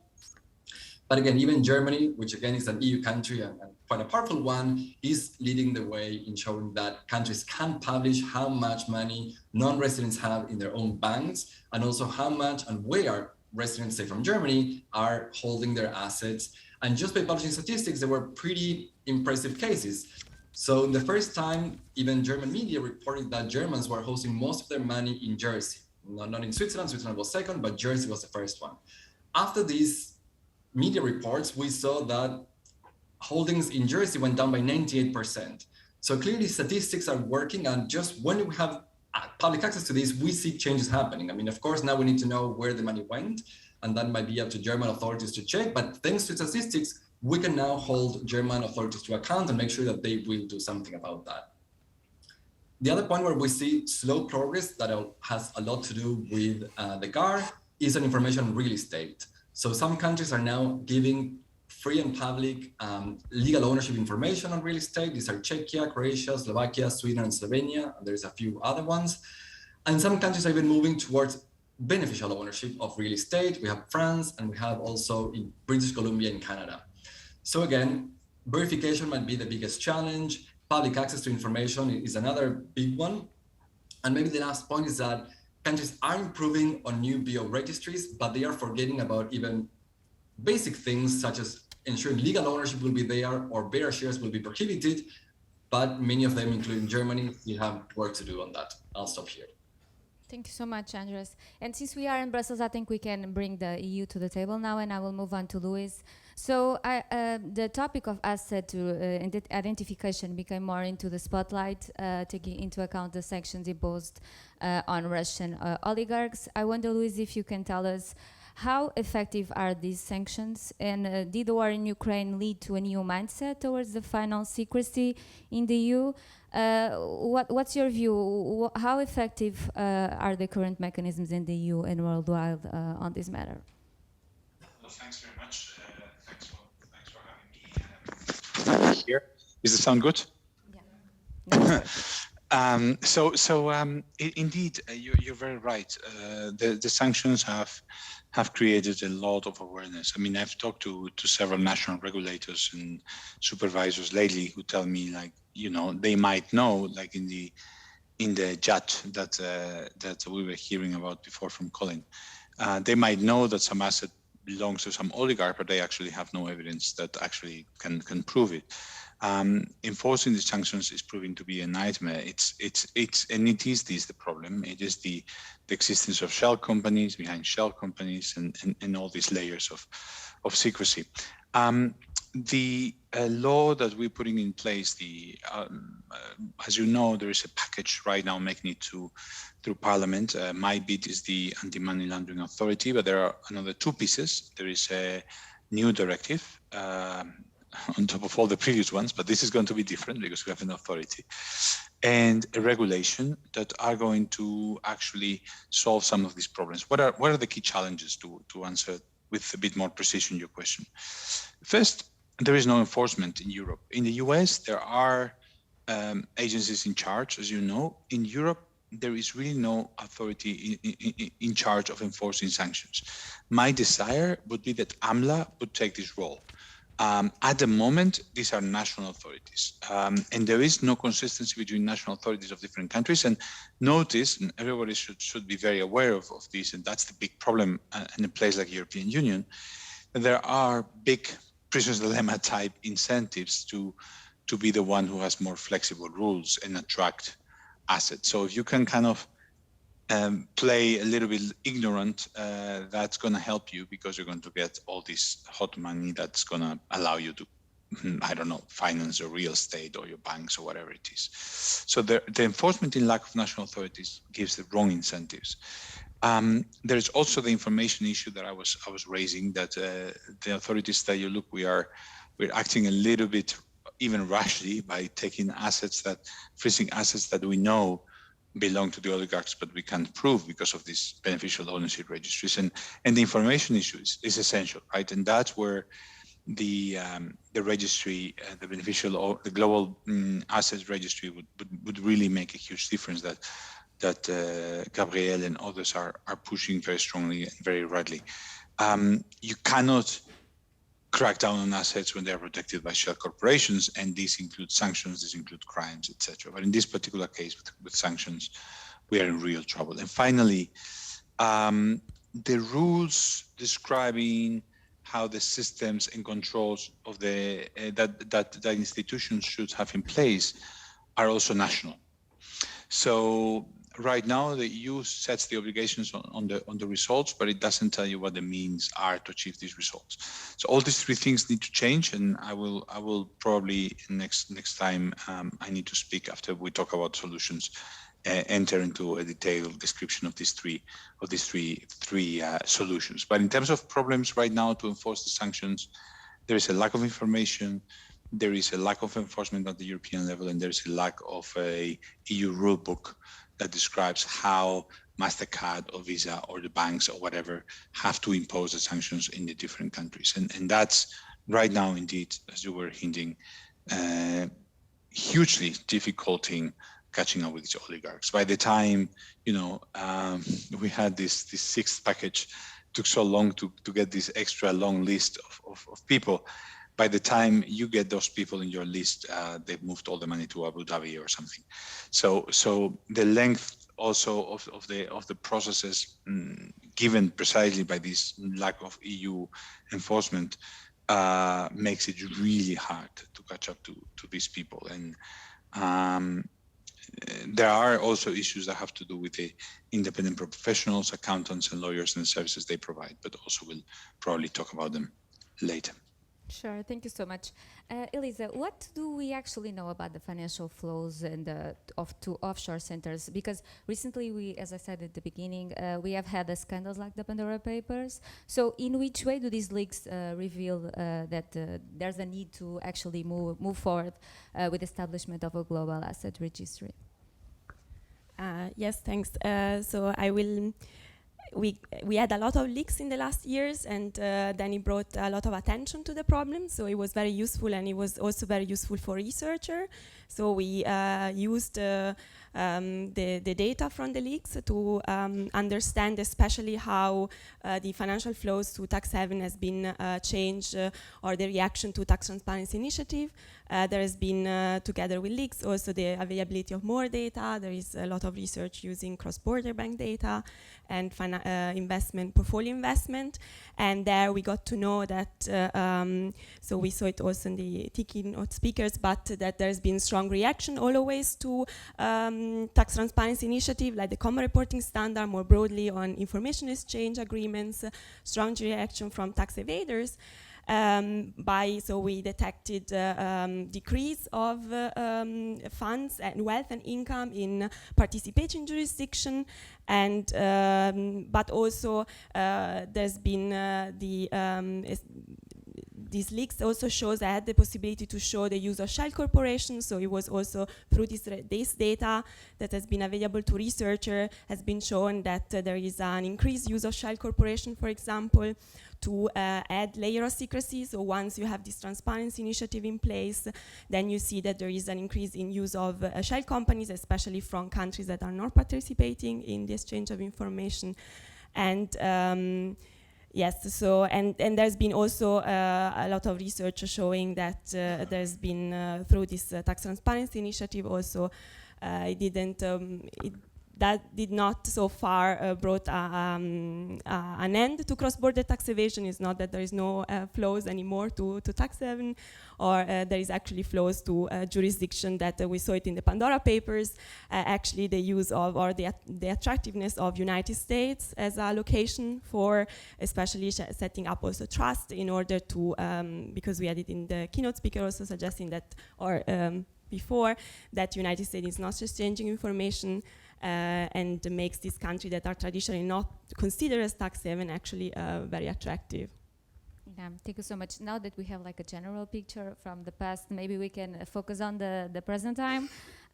But again, even Germany, which again is an EU country and quite a powerful one, is leading the way in showing that countries can publish how much money non-residents have in their own banks, and also how much and where residents, say from Germany, are holding their assets. And just by publishing statistics, there were pretty impressive cases. So the first time, even German media reported that Germans were hosting most of their money in Jersey. Not in Switzerland, Switzerland was second, but Jersey was the first one. After these media reports, we saw that holdings in Jersey went down by 98%. So clearly statistics are working, and just when we have public access to this, we see changes happening. I mean, of course, now we need to know where the money went, and that might be up to German authorities to check. But thanks to statistics, we can now hold German authorities to account and make sure that they will do something about that. The other point where we see slow progress that has a lot to do with the car is on information on real estate. So some countries are now giving free and public legal ownership information on real estate. These are Czechia, Croatia, Slovakia, Sweden, and Slovenia. And there's a few other ones. And some countries are even moving towards beneficial ownership of real estate. We have France, and we have also in British Columbia and Canada. So again, verification might be the biggest challenge. Public access to information is another big one. And maybe the last point is that countries are improving on new bio-registries, but they are forgetting about even basic things such as ensuring legal ownership will be there or bearer shares will be prohibited. But many of them, including Germany, we have work to do on that. I'll stop here. Thank you so much, Andres. And since we are in Brussels, I think we can bring the EU to the table now, and I will move on to Luis. So the topic of asset identification became more into the spotlight, taking into account the sanctions imposed on Russian oligarchs. I wonder, Luis, if you can tell us how effective are these sanctions, and did the war in Ukraine lead to a new mindset towards the final secrecy in the EU? What's your view? How effective are the current mechanisms in the EU and worldwide on this matter? Well, thanks very much. Thanks for having me here. Does it sound good? Yeah. Indeed, you're very right. The sanctions have created a lot of awareness. I mean, I've talked to several national regulators and supervisors lately who tell me, like, you know, they might know, like in the chat that we were hearing about before from Collin, they might know that some asset belongs to some oligarch, but they actually have no evidence that actually can prove it. Enforcing the sanctions is proving to be a nightmare. And it is the problem. It is the existence of shell companies behind shell companies and all these layers of secrecy. The law that we're putting in place, as you know, there is a package right now making it through Parliament. My bit is the Anti-Money Laundering Authority, but there are another two pieces. There is a new directive on top of all the previous ones, but this is going to be different because we have an authority, and a regulation that are going to actually solve some of these problems. What are the key challenges to answer with a bit more precision your question? First, there is no enforcement in Europe. In the US, there are agencies in charge, as you know. In Europe, there is really no authority in charge of enforcing sanctions. My desire would be that AMLA would take this role. At the moment, these are national authorities, and there is no consistency between national authorities of different countries. And notice, and everybody should be very aware of this, and that's the big problem in a place like European Union, that there are big prisoner's dilemma type incentives to be the one who has more flexible rules and attract assets. So if you can kind of play a little bit ignorant, that's going to help you because you're going to get all this hot money that's going to allow you to, I don't know, finance your real estate or your banks or whatever it is. So the enforcement in lack of national authorities gives the wrong incentives. There is also the information issue that I was raising, that the authorities tell you, look, we're acting a little bit even rashly by taking freezing assets that we know belong to the oligarchs, but we can't prove because of these beneficial ownership registries. And the information issue is essential, right? And that's where the registry, the Global Asset Registry would really make a huge difference that Gabriel and others are pushing very strongly and very rightly. You cannot crack down on assets when they are protected by shell corporations, and these include sanctions, these include crimes, etc. But in this particular case, with sanctions, we are in real trouble. And finally, the rules describing how the systems and controls of that institutions should have in place are also national. So right now, the EU sets the obligations on the results, but it doesn't tell you what the means are to achieve these results. So all these three things need to change, and I will probably next time I need to speak after we talk about solutions, enter into a detailed description of these three solutions. But in terms of problems right now to enforce the sanctions, there is a lack of information, there is a lack of enforcement at the European level, and there is a lack of a EU rulebook that describes how MasterCard or Visa or the banks or whatever have to impose the sanctions in the different countries. And that's right now, indeed, as you were hinting, hugely difficulting catching up with these oligarchs. By the time, we had this sixth package, took so long to get this extra long list of people. By the time you get those people in your list, they've moved all the money to Abu Dhabi or something. So the length also of the processes, given precisely by this lack of EU enforcement, makes it really hard to catch up to these people. And there are also issues that have to do with the independent professionals, accountants and lawyers and the services they provide, but also we'll probably talk about them later. Sure, thank you so much. Elisa, what do we actually know about the financial flows and to offshore centers? Because recently we, as I said at the beginning, we have had scandals like the Pandora Papers. So in which way do these leaks reveal that there's a need to actually move forward with establishment of a global asset registry? Yes, thanks. So I will... We had a lot of leaks in the last years, and then it brought a lot of attention to the problem. So it was very useful, and it was also very useful for researchers. So we used the data from the leaks to understand especially how the financial flows to tax haven has been changed, or the reaction to tax transparency initiative. There has been, together with leaks, also the availability of more data. There is a lot of research using cross-border bank data and portfolio investment. And there we got to know that, so we saw it also in the keynote speakers, but that there's been strong reaction always to tax transparency initiative, like the common reporting standard, more broadly on information exchange agreements, strong reaction from tax evaders. So we detected decrease of funds and wealth and income in participating jurisdiction, and but also there's been these leaks also shows I had the possibility to show the use of shell corporations. So it was also through this data that has been available to researchers has been shown that there is an increased use of shell corporation, for example, to add layer of secrecy. So once you have this transparency initiative in place, then you see that there is an increase in use of shell companies, especially from countries that are not participating in the exchange of information. And yes, so and there's been also a lot of research showing that there's been through this tax transparency initiative also that did not so far brought an end to cross-border tax evasion. It's not that there is no flows anymore to tax haven, or there is actually flows to jurisdiction that we saw it in the Pandora Papers. Actually, the use of or the attractiveness of United States as a location for, especially setting up also trust in order to, because we had it in the keynote speaker also suggesting that, or before, that United States is not exchanging information. And makes this country that are traditionally not considered as tax haven actually very attractive. Yeah, thank you so much. Now that we have like a general picture from the past, maybe we can focus on the present time.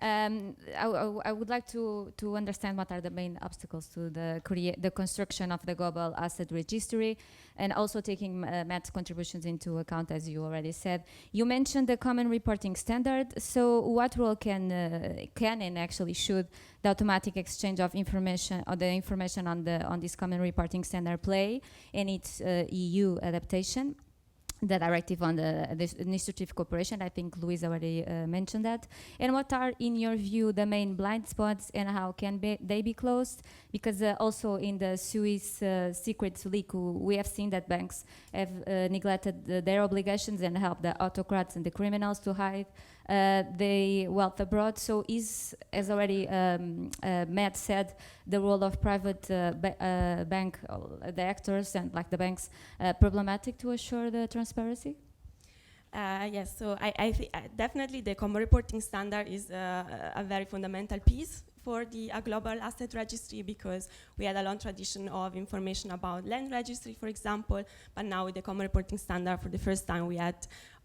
I would like to understand what are the main obstacles to the construction of the Global Asset Registry, and also taking Matt's contributions into account, as you already said. You mentioned the common reporting standard. So what role can and actually should the automatic exchange of information, or the information on this common reporting standard play in its EU adaptation? The directive on the administrative cooperation, I think Luis already mentioned that. And what are, in your view, the main blind spots, and how can they be closed? Because also in the Swiss secrets leak, we have seen that banks have neglected their obligations and helped the autocrats and the criminals to hide the wealth abroad. So is, as already Matt said, the role of private bank, the actors and like the banks, problematic to assure the transparency? Yes, so I think definitely the common reporting standard is a very fundamental piece for the Global Asset Registry, because we had a long tradition of information about land registry, for example, but now with the Common Reporting Standard, for the first time we had,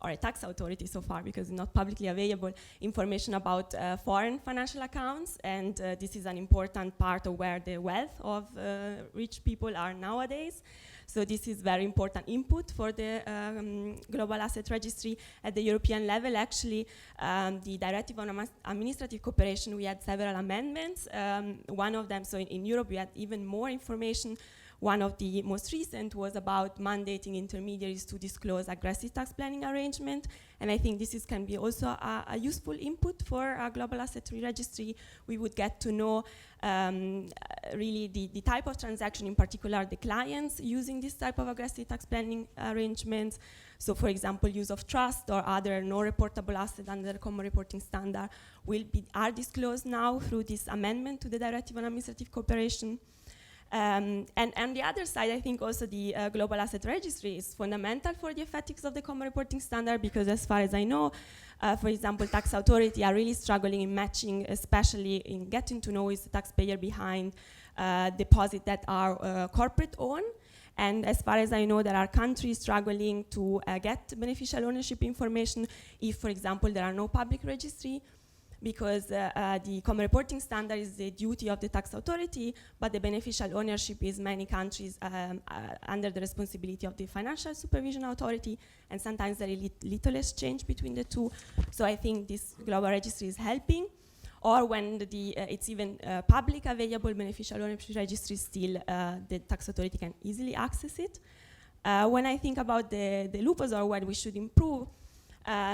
or a tax authority so far, because it's not publicly available, information about foreign financial accounts, and this is an important part of where the wealth of rich people are nowadays. So this is very important input for the Global Asset Registry. At the European level, actually, the Directive on Administrative Cooperation, we had several amendments. One of them, so in Europe, we had even more information. One of the most recent was about mandating intermediaries to disclose aggressive tax planning arrangement. And I think this can be also a useful input for a Global Asset Registry. We would get to know really the type of transaction, in particular the clients using this type of aggressive tax planning arrangements. So for example, use of trust or other no-reportable assets under the Common Reporting Standard are disclosed now through this amendment to the Directive on Administrative Cooperation. And on the other side, I think also the Global Asset Registry is fundamental for the effectiveness of the Common Reporting Standard, because as far as I know, for example, tax authority are really struggling in matching, especially in getting to know who is the taxpayer behind deposits that are corporate-owned. And as far as I know, there are countries struggling to get beneficial ownership information if, for example, there are no public registry, because the Common Reporting Standard is the duty of the tax authority, but the beneficial ownership is many countries under the responsibility of the Financial Supervision Authority, and sometimes there is little exchange between the two. So I think this global registry is helping. Or when it's even public available beneficial ownership registry, still the tax authority can easily access it. When I think about the loopholes or what we should improve,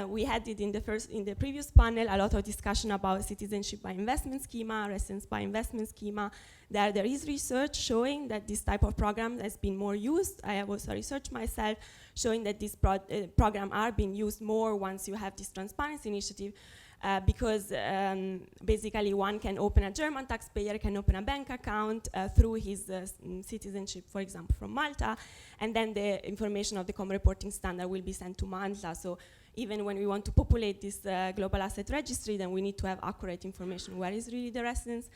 we had it in the previous panel, a lot of discussion about citizenship by investment schema, residence by investment schema. There is research showing that this type of program has been more used. I have also researched myself showing that this program are being used more once you have this transparency initiative, because basically one can open, a German taxpayer can open a bank account through his citizenship, for example, from Malta, and then the information of the Common Reporting Standard will be sent to Malta. So even when we want to populate this Global Asset Registry, then we need to have accurate information, where is really the residence.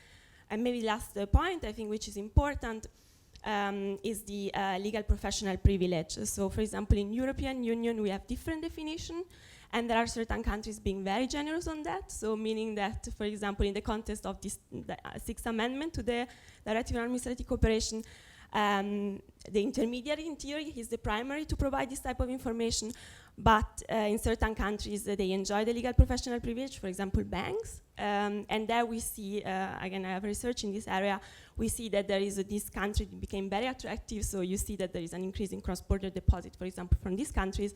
And maybe last point, I think, which is important, is the legal professional privilege. So for example, in European Union, we have different definition, and there are certain countries being very generous on that. So meaning that, for example, in the context of this Sixth Amendment to the Directive on Administrative Cooperation, the intermediary, in theory, is the primary to provide this type of information. But in certain countries, they enjoy the legal professional privilege, for example, banks. And there we see, again, I have research in this area, we see that there is this country that became very attractive. So you see that there is an increase in cross-border deposit, for example, from these countries.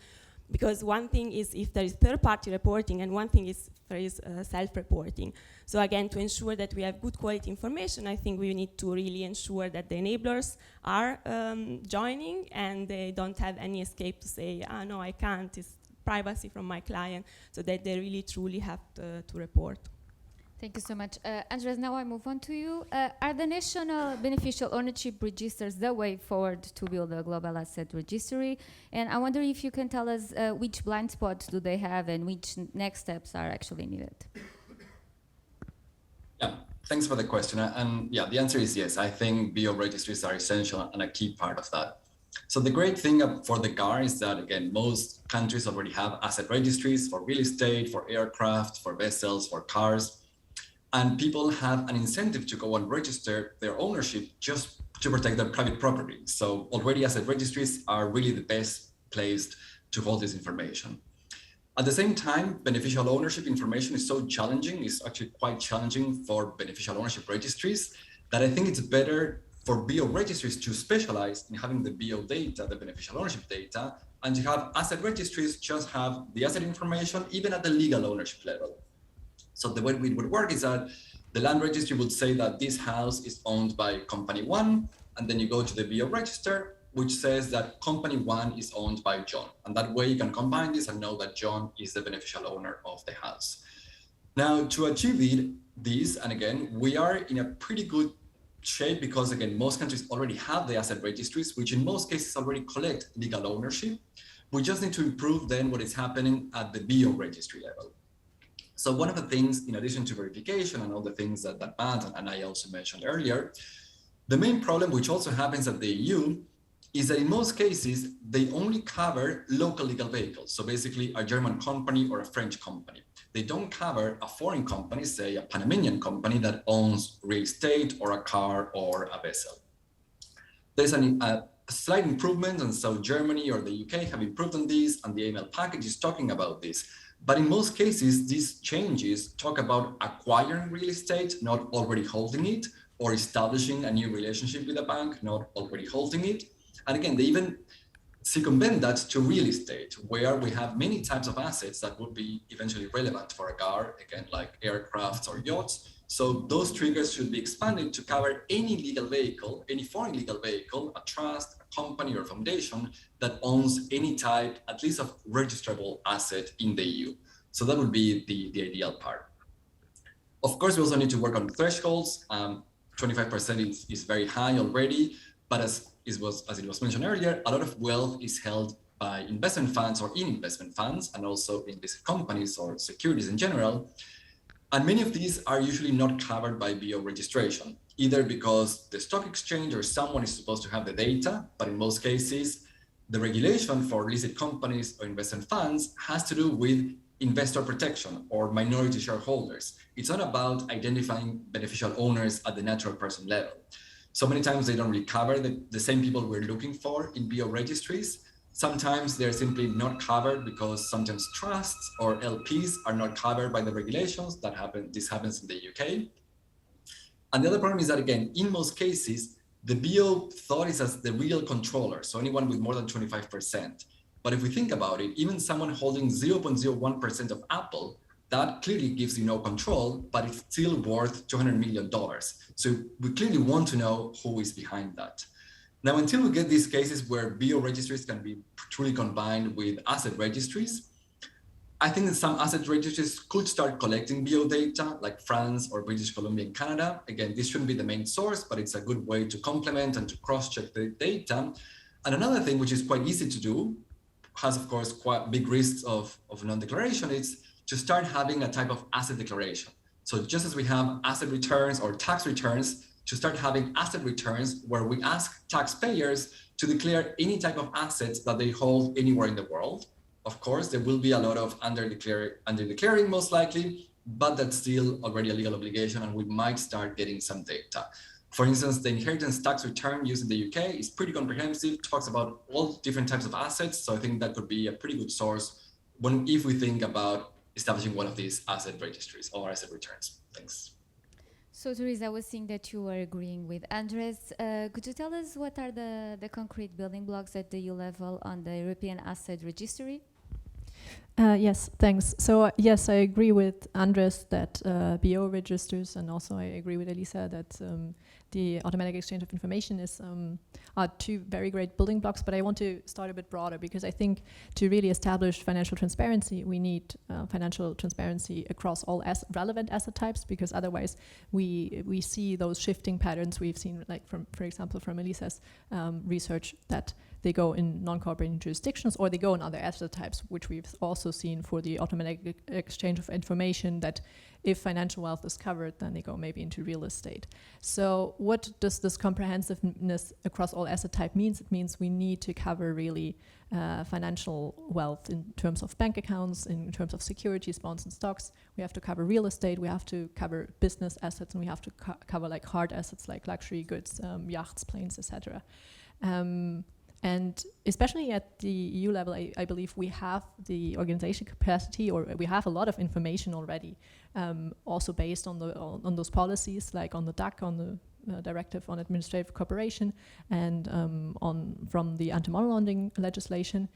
Because one thing is if there is third-party reporting, and one thing is there is self-reporting. So again, to ensure that we have good quality information, I think we need to really ensure that the enablers are joining, and they don't have any escape to say, no, I can't, it's privacy from my client, so that they really truly have to report. Thank you so much. Andres, now I move on to you. Are the national beneficial ownership registers the way forward to build a global asset registry? And I wonder if you can tell us which blind spots do they have and which next steps are actually needed? Yeah, thanks for the question. And yeah, the answer is yes. I think BO registries are essential and a key part of that. So the great thing for the GAR is that, again, most countries already have asset registries for real estate, for aircraft, for vessels, for cars. And people have an incentive to go and register their ownership just to protect their private property. So already asset registries are really the best placed to hold this information. At the same time, beneficial ownership information is so challenging, it's actually quite challenging for beneficial ownership registries, that I think it's better for BO registries to specialize in having the BO data, the beneficial ownership data, and to have asset registries just have the asset information, even at the legal ownership level. So the way it would work is that the land registry would say that this house is owned by company one, and then you go to the BO register, which says that company one is owned by John. And that way you can combine this and know that John is the beneficial owner of the house. Now, to achieve this, and again, we are in a pretty good shape because, again, most countries already have the asset registries, which in most cases already collect legal ownership. We just need to improve then what is happening at the BO registry level. So one of the things, in addition to verification and all the things that Matt and I also mentioned earlier, the main problem, which also happens at the EU, is that in most cases, they only cover local legal vehicles. So basically a German company or a French company. They don't cover a foreign company, say a Panamanian company that owns real estate or a car or a vessel. There's a slight improvement, and so Germany or the UK have improved on this, and the AML package is talking about this. But in most cases, these changes talk about acquiring real estate, not already holding it, or establishing a new relationship with a bank, not already holding it. And again, they even circumvent that to real estate, where we have many types of assets that would be eventually relevant for a GAR, again, like aircrafts or yachts. So those triggers should be expanded to cover any legal vehicle, any foreign legal vehicle, a trust, a company or foundation that owns any type, at least of registrable asset in the EU. So that would be the ideal part. Of course, we also need to work on thresholds. 25% is very high already, but as it was mentioned earlier, a lot of wealth is held by investment funds or in investment funds, and also in listed companies or securities in general. And many of these are usually not covered by BO registration, either because the stock exchange or someone is supposed to have the data, but in most cases, the regulation for listed companies or investment funds has to do with investor protection or minority shareholders. It's not about identifying beneficial owners at the natural person level. So many times they don't really cover the same people we're looking for in BO registries. Sometimes they're simply not covered because sometimes trusts or LPs are not covered by the regulations. This happens in the UK. And the other problem is that, again, in most cases, the BO thought is as the real controller, so anyone with more than 25%. But if we think about it, even someone holding 0.01% of Apple, that clearly gives you no control, but it's still worth $200 million. So we clearly want to know who is behind that. Now, until we get these cases where BO registries can be truly combined with asset registries, I think that some asset registries could start collecting BO data, like France or British Columbia in Canada. Again, this shouldn't be the main source, but it's a good way to complement and to cross-check the data. And another thing, which is quite easy to do, has of course quite big risks of non-declaration, is to start having a type of asset declaration. So just as we have asset returns or tax returns, to start having asset returns where we ask taxpayers to declare any type of assets that they hold anywhere in the world. Of course, there will be a lot of under declaring most likely, but that's still already a legal obligation, and we might start getting some data. For instance, the inheritance tax return used in the UK is pretty comprehensive, talks about all different types of assets. So I think that could be a pretty good source if we think about establishing one of these asset registries or asset returns. Thanks. So Theresa, I was seeing that you were agreeing with Andres. Could you tell us what are the concrete building blocks at the EU level on the European Asset Registry? Yes, thanks. So yes, I agree with Andres that BO registers, and also I agree with Elisa that the automatic exchange of information are two very great building blocks, but I want to start a bit broader, because I think to really establish financial transparency, we need financial transparency across all relevant asset types, because otherwise we see those shifting patterns we've seen, like for example, from Elisa's research, that they go in non-cooperating jurisdictions or they go in other asset types, which we've also seen for the automatic exchange of information, that if financial wealth is covered, then they go maybe into real estate. So what does this comprehensiveness across all asset type means? It means we need to cover really financial wealth in terms of bank accounts, in terms of securities, bonds and stocks. We have to cover real estate, we have to cover business assets, and we have to cover like hard assets like luxury goods, yachts, planes, etc. And especially at the EU level, I believe we have the organization capacity, or we have a lot of information already, also based on those policies, like on the DAC, on the Directive on Administrative Cooperation, and from the anti-money laundering legislation.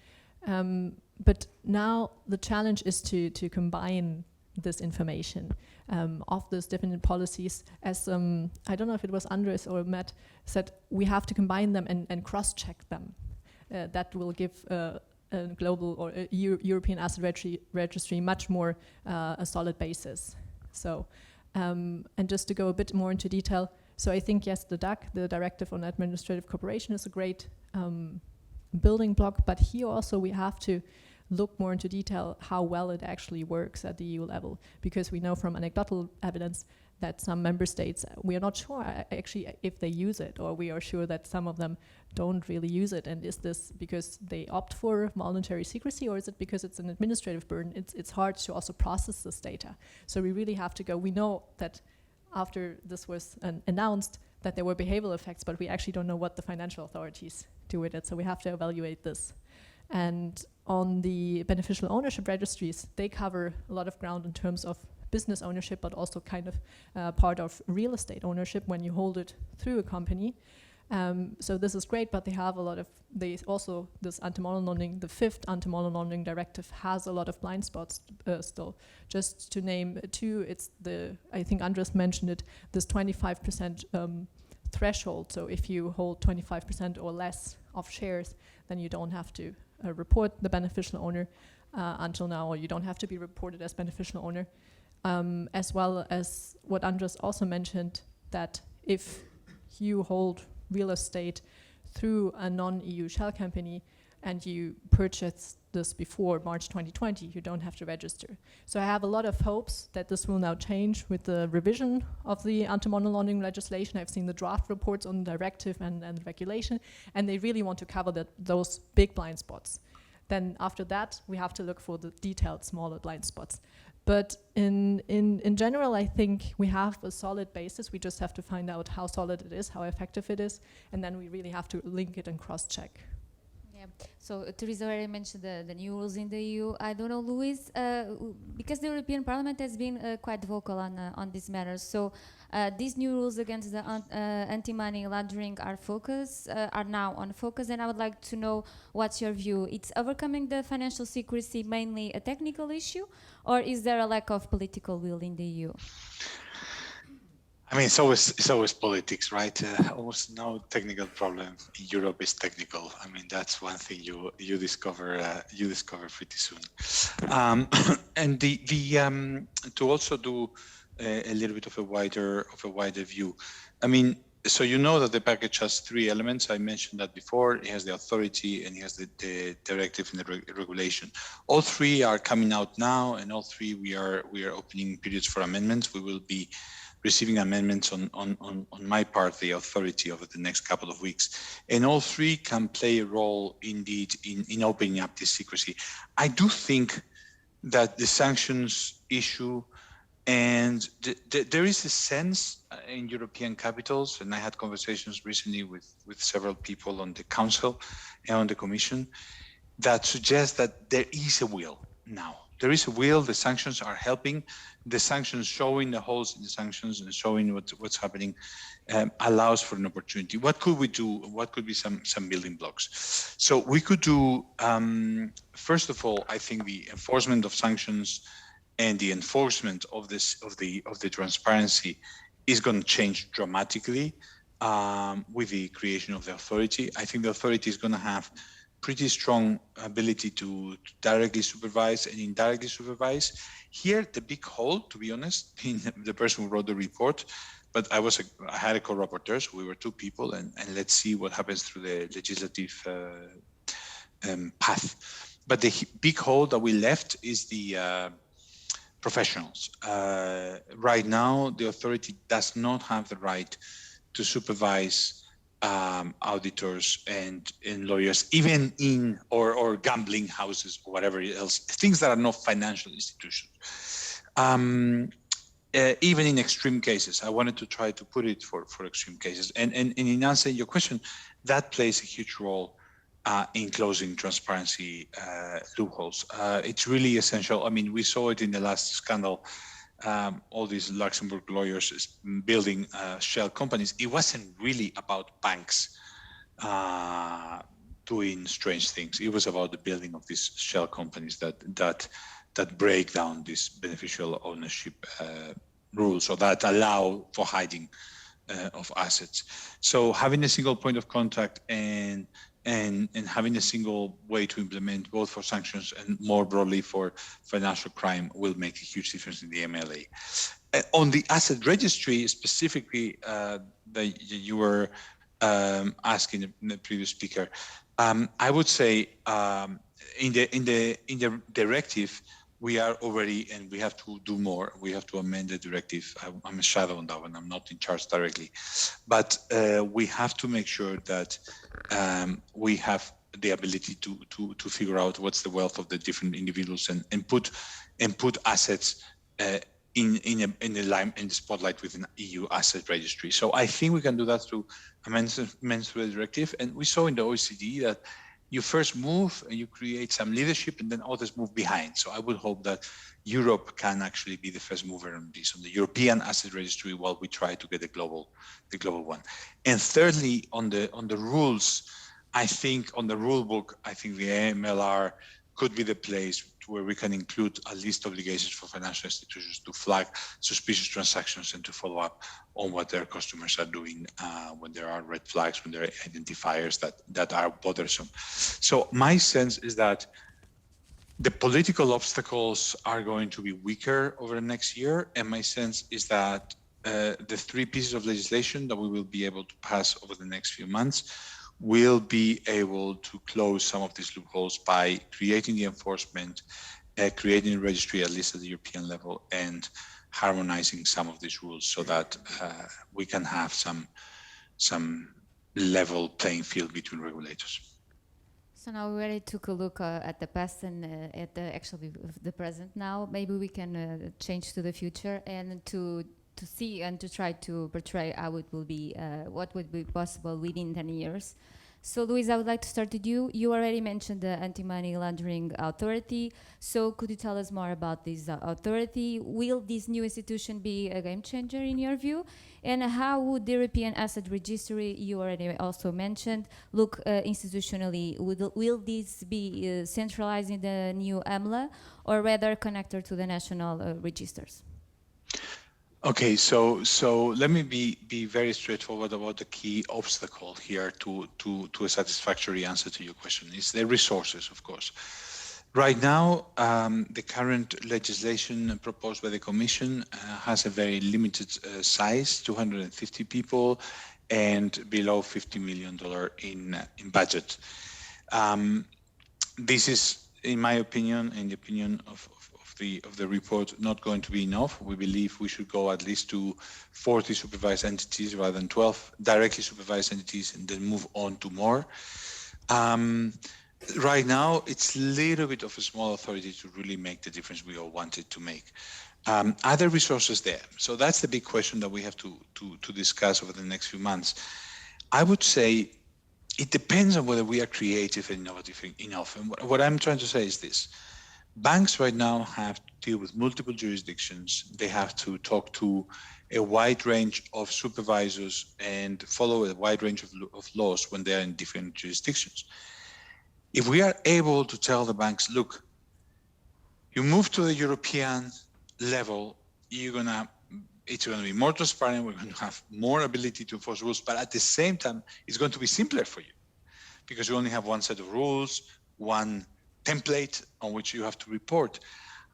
But now the challenge is to combine this information of those different policies, as I don't know if it was Andres or Matt said, we have to combine them and cross-check them. That will give a global or a European Asset Registry much more a solid basis. So, and just to go a bit more into detail, so I think yes, the DAC, the Directive on Administrative Cooperation, is a great building block, but here also we have to look more into detail how well it actually works at the EU level, because we know from anecdotal evidence that some member states, we are not sure actually if they use it, or we are sure that some of them don't really use it. And is this because they opt for voluntary secrecy, or is it because it's an administrative burden? It's hard to also process this data. So we really have to go. We know that after this was announced that there were behavioral effects, but we actually don't know what the financial authorities do with it. So we have to evaluate this. And on the beneficial ownership registries, they cover a lot of ground in terms of business ownership, but also kind of part of real estate ownership when you hold it through a company. So this is great, but they have a lot of, this anti-money laundering, the 5th anti-money laundering directive has a lot of blind spots still. Just to name two, it's I think Andres mentioned it, this 25% threshold. So if you hold 25% or less of shares, then you don't have to report the beneficial owner until now, or you don't have to be reported as beneficial owner. As well as what Andres also mentioned, that if you hold real estate through a non-EU shell company and you purchase this before March 2020, you don't have to register. So I have a lot of hopes that this will now change with the revision of the anti-money laundering legislation. I've seen the draft reports on the directive and regulation, and they really want to cover those big blind spots. Then after that, we have to look for the detailed, smaller blind spots. But in general, I think we have a solid basis. We just have to find out how solid it is, how effective it is, and then we really have to link it and cross-check. Yeah. So Theresa already mentioned the new rules in the EU. I don't know, Luis, because the European Parliament has been quite vocal on these matters. So these new rules against the anti-money laundering are now on focus, and I would like to know what's your view. It's overcoming the financial secrecy mainly a technical issue, or is there a lack of political will in the EU? I mean, it's always politics, right? Almost no technical problem in Europe is technical. I mean, that's one thing you discover pretty soon. And to also do a little bit of a wider view. I mean, so you know that the package has 3 elements. I mentioned that before. It has the authority and it has the directive and the regulation. All 3 are coming out now, and all 3 we are opening periods for amendments. We will be receiving amendments on my part, the authority, over the next couple of weeks. And all 3 can play a role indeed in opening up this secrecy. I do think that the sanctions issue, and there is a sense in European capitals, and I had conversations recently with several people on the Council and on the Commission, that suggest that there is a will now. There is a will, the sanctions are helping. The sanctions, showing the holes in the sanctions and showing what's happening, allows for an opportunity. What could we do? What could be some building blocks? So we could do, first of all, I think the enforcement of sanctions and the enforcement of the transparency is going to change dramatically with the creation of the authority. I think the authority is going to have pretty strong ability to directly supervise and indirectly supervise. Here, the big hole, to be honest, being the person who wrote the report, but I had a co-rapporteur, so we were 2 people, and let's see what happens through the legislative path. But the big hole that we left is the professionals. Right now, the authority does not have the right to supervise auditors and lawyers, even in or gambling houses or whatever else, things that are not financial institutions. Even in extreme cases, I wanted to try to put it for extreme cases. And in answering your question, that plays a huge role in closing transparency loopholes. It's really essential. I mean, we saw it in the last scandal. All these Luxembourg lawyers building shell companies. It wasn't really about banks doing strange things. It was about the building of these shell companies that break down this beneficial ownership rules, or that allow for hiding of assets. So having a single point of contact and having a single way to implement, both for sanctions and more broadly for financial crime, will make a huge difference in the MLA. On the asset registry specifically, that you were asking the previous speaker, I would say in the directive, we are already, and we have to do more. We have to amend the directive. I'm a shadow on that one. I'm not in charge directly, but we have to make sure that we have the ability to figure out what's the wealth of the different individuals and put assets in the spotlight with an EU asset registry. So I think we can do that through amendments to the directive. And we saw in the OECD that you first move and you create some leadership, and then others move behind. So I would hope that Europe can actually be the first mover on this, on the European asset registry, while we try to get the global one. And thirdly, on the rules, I think on the rule book, I think the AMLR could be the place where we can include a list of obligations for financial institutions to flag suspicious transactions and to follow up on what their customers are doing when there are red flags, when there are identifiers that are bothersome. So my sense is that the political obstacles are going to be weaker over the next year. And my sense is that the 3 pieces of legislation that we will be able to pass over the next few months will be able to close some of these loopholes by creating the enforcement, creating a registry, at least at the European level, and harmonizing some of these rules so that we can have some level playing field between regulators. So now we already took a look at the past and at the present now. Maybe we can change to the future and to see and to try to portray how it will be, what would be possible within 10 years. So Luis, I would like to start with you. You already mentioned the Anti-Money Laundering Authority. So could you tell us more about this authority? Will this new institution be a game changer in your view? And how would the European Asset Registry, you already also mentioned, look institutionally? Will this be centralized in the new AMLA or rather connected to the national registers? Okay, so let me be very straightforward about the key obstacle here to a satisfactory answer to your question. It's the resources, of course. Right now, the current legislation proposed by the Commission has a very limited size, 250 people, and below $50 million in budget. This is, in my opinion, in the opinion of the report, not going to be enough. We believe we should go at least to 40 supervised entities rather than 12 directly supervised entities, and then move on to more. Right now, it's a little bit of a small authority to really make the difference we all wanted to make. Are there resources there? So that's the big question that we have to discuss over the next few months. I would say it depends on whether we are creative and innovative enough. And what I'm trying to say is this. Banks right now have to deal with multiple jurisdictions. They have to talk to a wide range of supervisors and follow a wide range of laws when they are in different jurisdictions. If we are able to tell the banks, look, you move to the European level, it's going to be more transparent, we're going to have more ability to enforce rules, but at the same time, it's going to be simpler for you because you only have one set of rules, one template on which you have to report.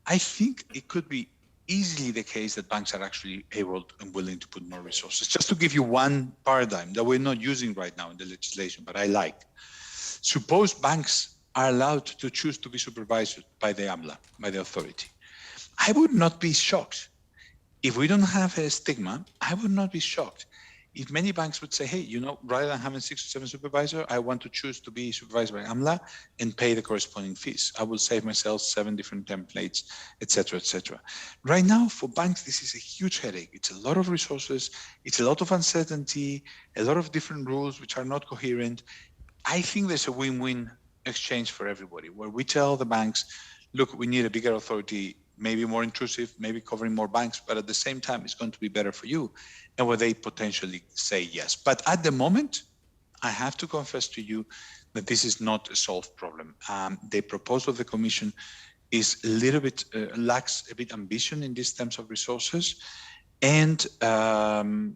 I think it could be easily the case that banks are actually able and willing to put more resources. Just to give you one paradigm that we're not using right now in the legislation, but I like. Suppose banks are allowed to choose to be supervised by the AMLA, by the authority. I would not be shocked. If we don't have a stigma, I would not be shocked if many banks would say, hey, rather than having 6 or 7 supervisors, I want to choose to be supervised by AMLA and pay the corresponding fees. I will save myself 7 different templates, etc., etc. Right now, for banks, this is a huge headache. It's a lot of resources. It's a lot of uncertainty, a lot of different rules which are not coherent. I think there's a win-win exchange for everybody, where we tell the banks, look, we need a bigger authority, maybe more intrusive, maybe covering more banks, but at the same time, it's going to be better for you. And where they potentially say yes. But at the moment, I have to confess to you that this is not a solved problem. The proposal of the Commission is a little bit, lacks a bit ambition in these terms of resources. And the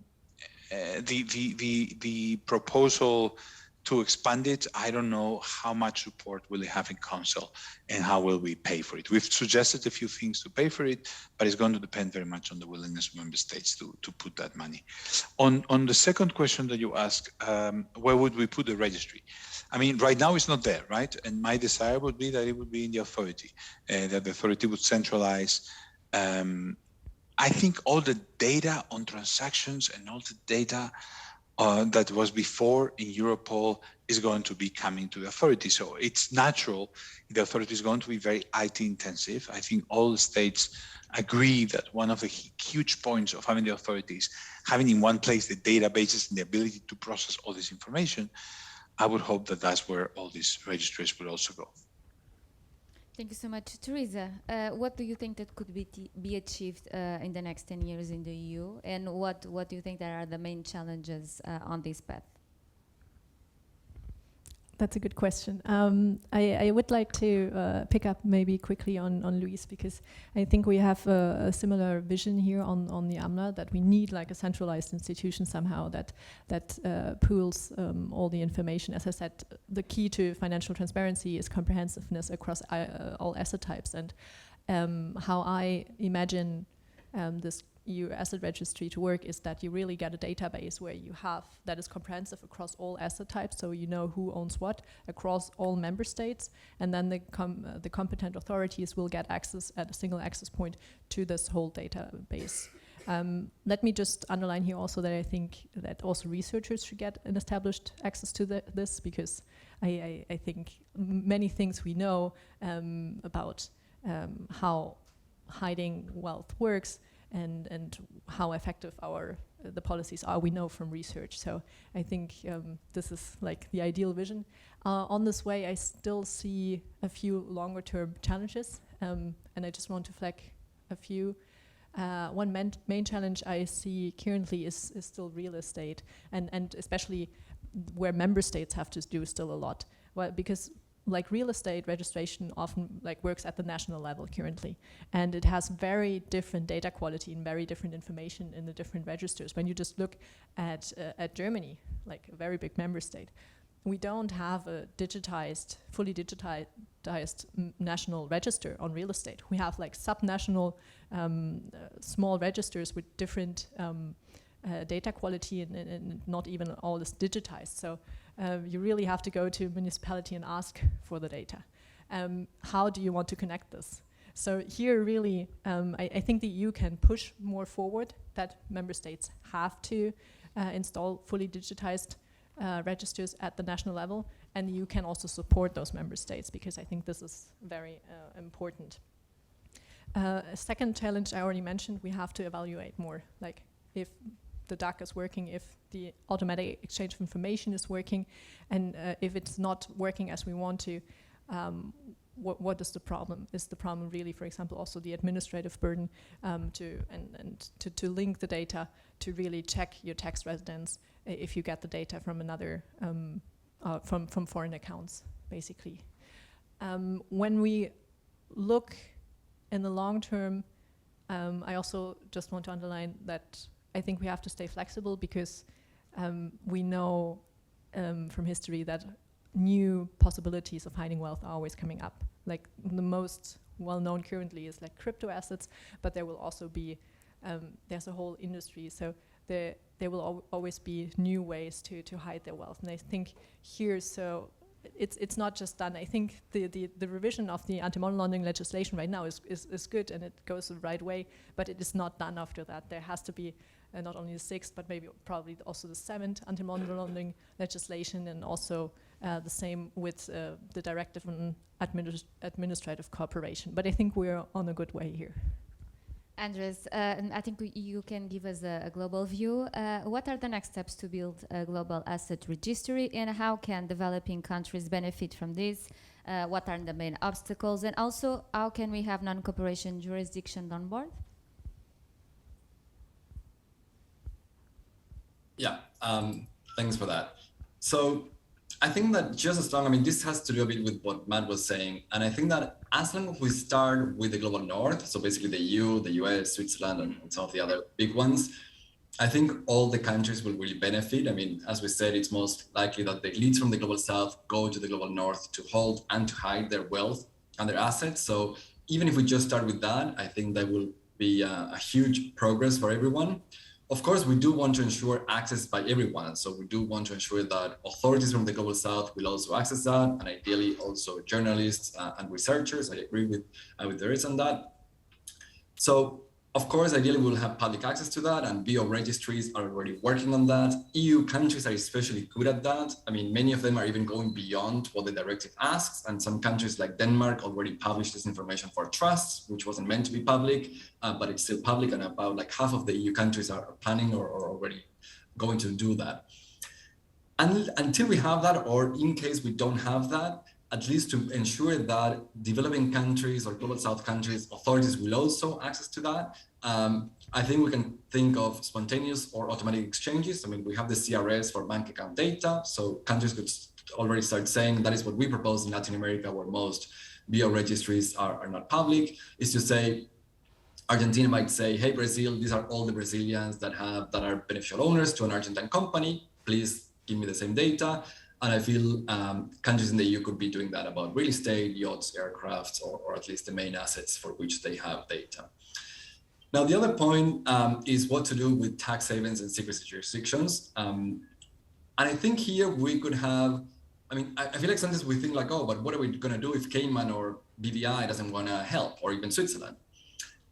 proposal to expand it, I don't know how much support will it have in council and how will we pay for it. We've suggested a few things to pay for it, but it's going to depend very much on the willingness of member states to put that money. On the second question that you asked, where would we put the registry? I mean, right now it's not there, right? And my desire would be that it would be in the authority, that the authority would centralize. I think all the data on transactions and all the data that was before in Europol is going to be coming to the authority. So it's natural. The authority is going to be very IT intensive. I think all the states agree that one of the huge points of having the authorities, having in one place the databases and the ability to process all this information. I would hope that that's where all these registries will also go. Thank you so much. Theresa, what do you think that could be achieved in the next 10 years in the EU? And what do you think that are the main challenges on this path? That's a good question. I would like to pick up maybe quickly on Luis, because I think we have a similar vision here on the AMNA, that we need like a centralized institution somehow that pools all the information. As I said, the key to financial transparency is comprehensiveness across all asset types. And how I imagine this EU asset registry to work is that you really get a database where you have that is comprehensive across all asset types, so you know who owns what across all member states, and then the competent authorities will get access at a single access point to this whole database. Let me just underline here also that I think that also researchers should get an established access to this, because I think many things we know about how hiding wealth works and how effective the policies are, we know from research. So I think this is like the ideal vision. On this way, I still see a few longer term challenges, and I just want to flag a few. One main challenge I see currently is still real estate, and especially where member states have to do still a lot. Well, because like real estate registration often like works at the national level currently, and it has very different data quality and very different information in the different registers. When you just look at Germany, like a very big member state, we don't have a fully digitized national register on real estate. We have like subnational small registers with different data quality and not even all is digitized. So you really have to go to a municipality and ask for the data. How do you want to connect this? So here really, I think the EU can push more forward that member states have to install fully digitized registers at the national level, and you can also support those member states, because I think this is very important. A second challenge I already mentioned, we have to evaluate more, like if the DAC is working, if the automatic exchange of information is working, and if it's not working as we want to, what is the problem? Is the problem really, for example, also the administrative burden to link the data to really check your tax residence if you get the data from another from foreign accounts, basically. When we look in the long term, I also just want to underline that I think we have to stay flexible, because we know from history that new possibilities of hiding wealth are always coming up. Like the most well-known currently is like crypto assets, but there will also be, there's a whole industry, so there will always be new ways to hide their wealth. And I think here, so it's not just done. I think the revision of the anti-money laundering legislation right now is good, and it goes the right way, but it is not done after that. There has to be not only the 6th, but maybe probably also the 7th anti-money laundering legislation, and also the same with the directive on administrative cooperation. But I think we're on a good way here. Andres, I think you can give us a global view. What are the next steps to build a global asset registry, and how can developing countries benefit from this? What are the main obstacles, and also how can we have non-cooperation jurisdictions on board? Yeah, thanks for that. So I think that just as long, I mean, this has to do a bit with what Matt was saying. And I think that as long as we start with the global north, so basically the EU, the US, Switzerland, and some of the other big ones, I think all the countries will really benefit. I mean, as we said, it's most likely that the elites from the global south go to the global north to hold and to hide their wealth and their assets. So even if we just start with that, I think that will be a huge progress for everyone. Of course, we do want to ensure access by everyone. So we do want to ensure that authorities from the Global South will also access that, and ideally also journalists and researchers. I agree with Theresa on that. So, of course, ideally we'll have public access to that, and BO registries are already working on that. EU countries are especially good at that. I mean, many of them are even going beyond what the directive asks, and some countries like Denmark already published this information for trusts, which wasn't meant to be public, but it's still public, and about like half of the EU countries are planning or already going to do that. And until we have that, or in case we don't have that, at least to ensure that developing countries or Global South countries, authorities will also access to that. I think we can think of spontaneous or automatic exchanges. I mean, we have the CRS for bank account data, so countries could already start saying that is what we propose in Latin America, where most BO registries are not public, is to say, Argentina might say, hey, Brazil, these are all the Brazilians that are beneficial owners to an Argentine company, please give me the same data. And I feel countries in the EU could be doing that about real estate, yachts, aircraft, or at least the main assets for which they have data. Now, the other point is what to do with tax havens and secrecy jurisdictions. And I think here we could have, I mean, I feel like sometimes we think like, oh, but what are we going to do if Cayman or BVI doesn't want to help, or even Switzerland?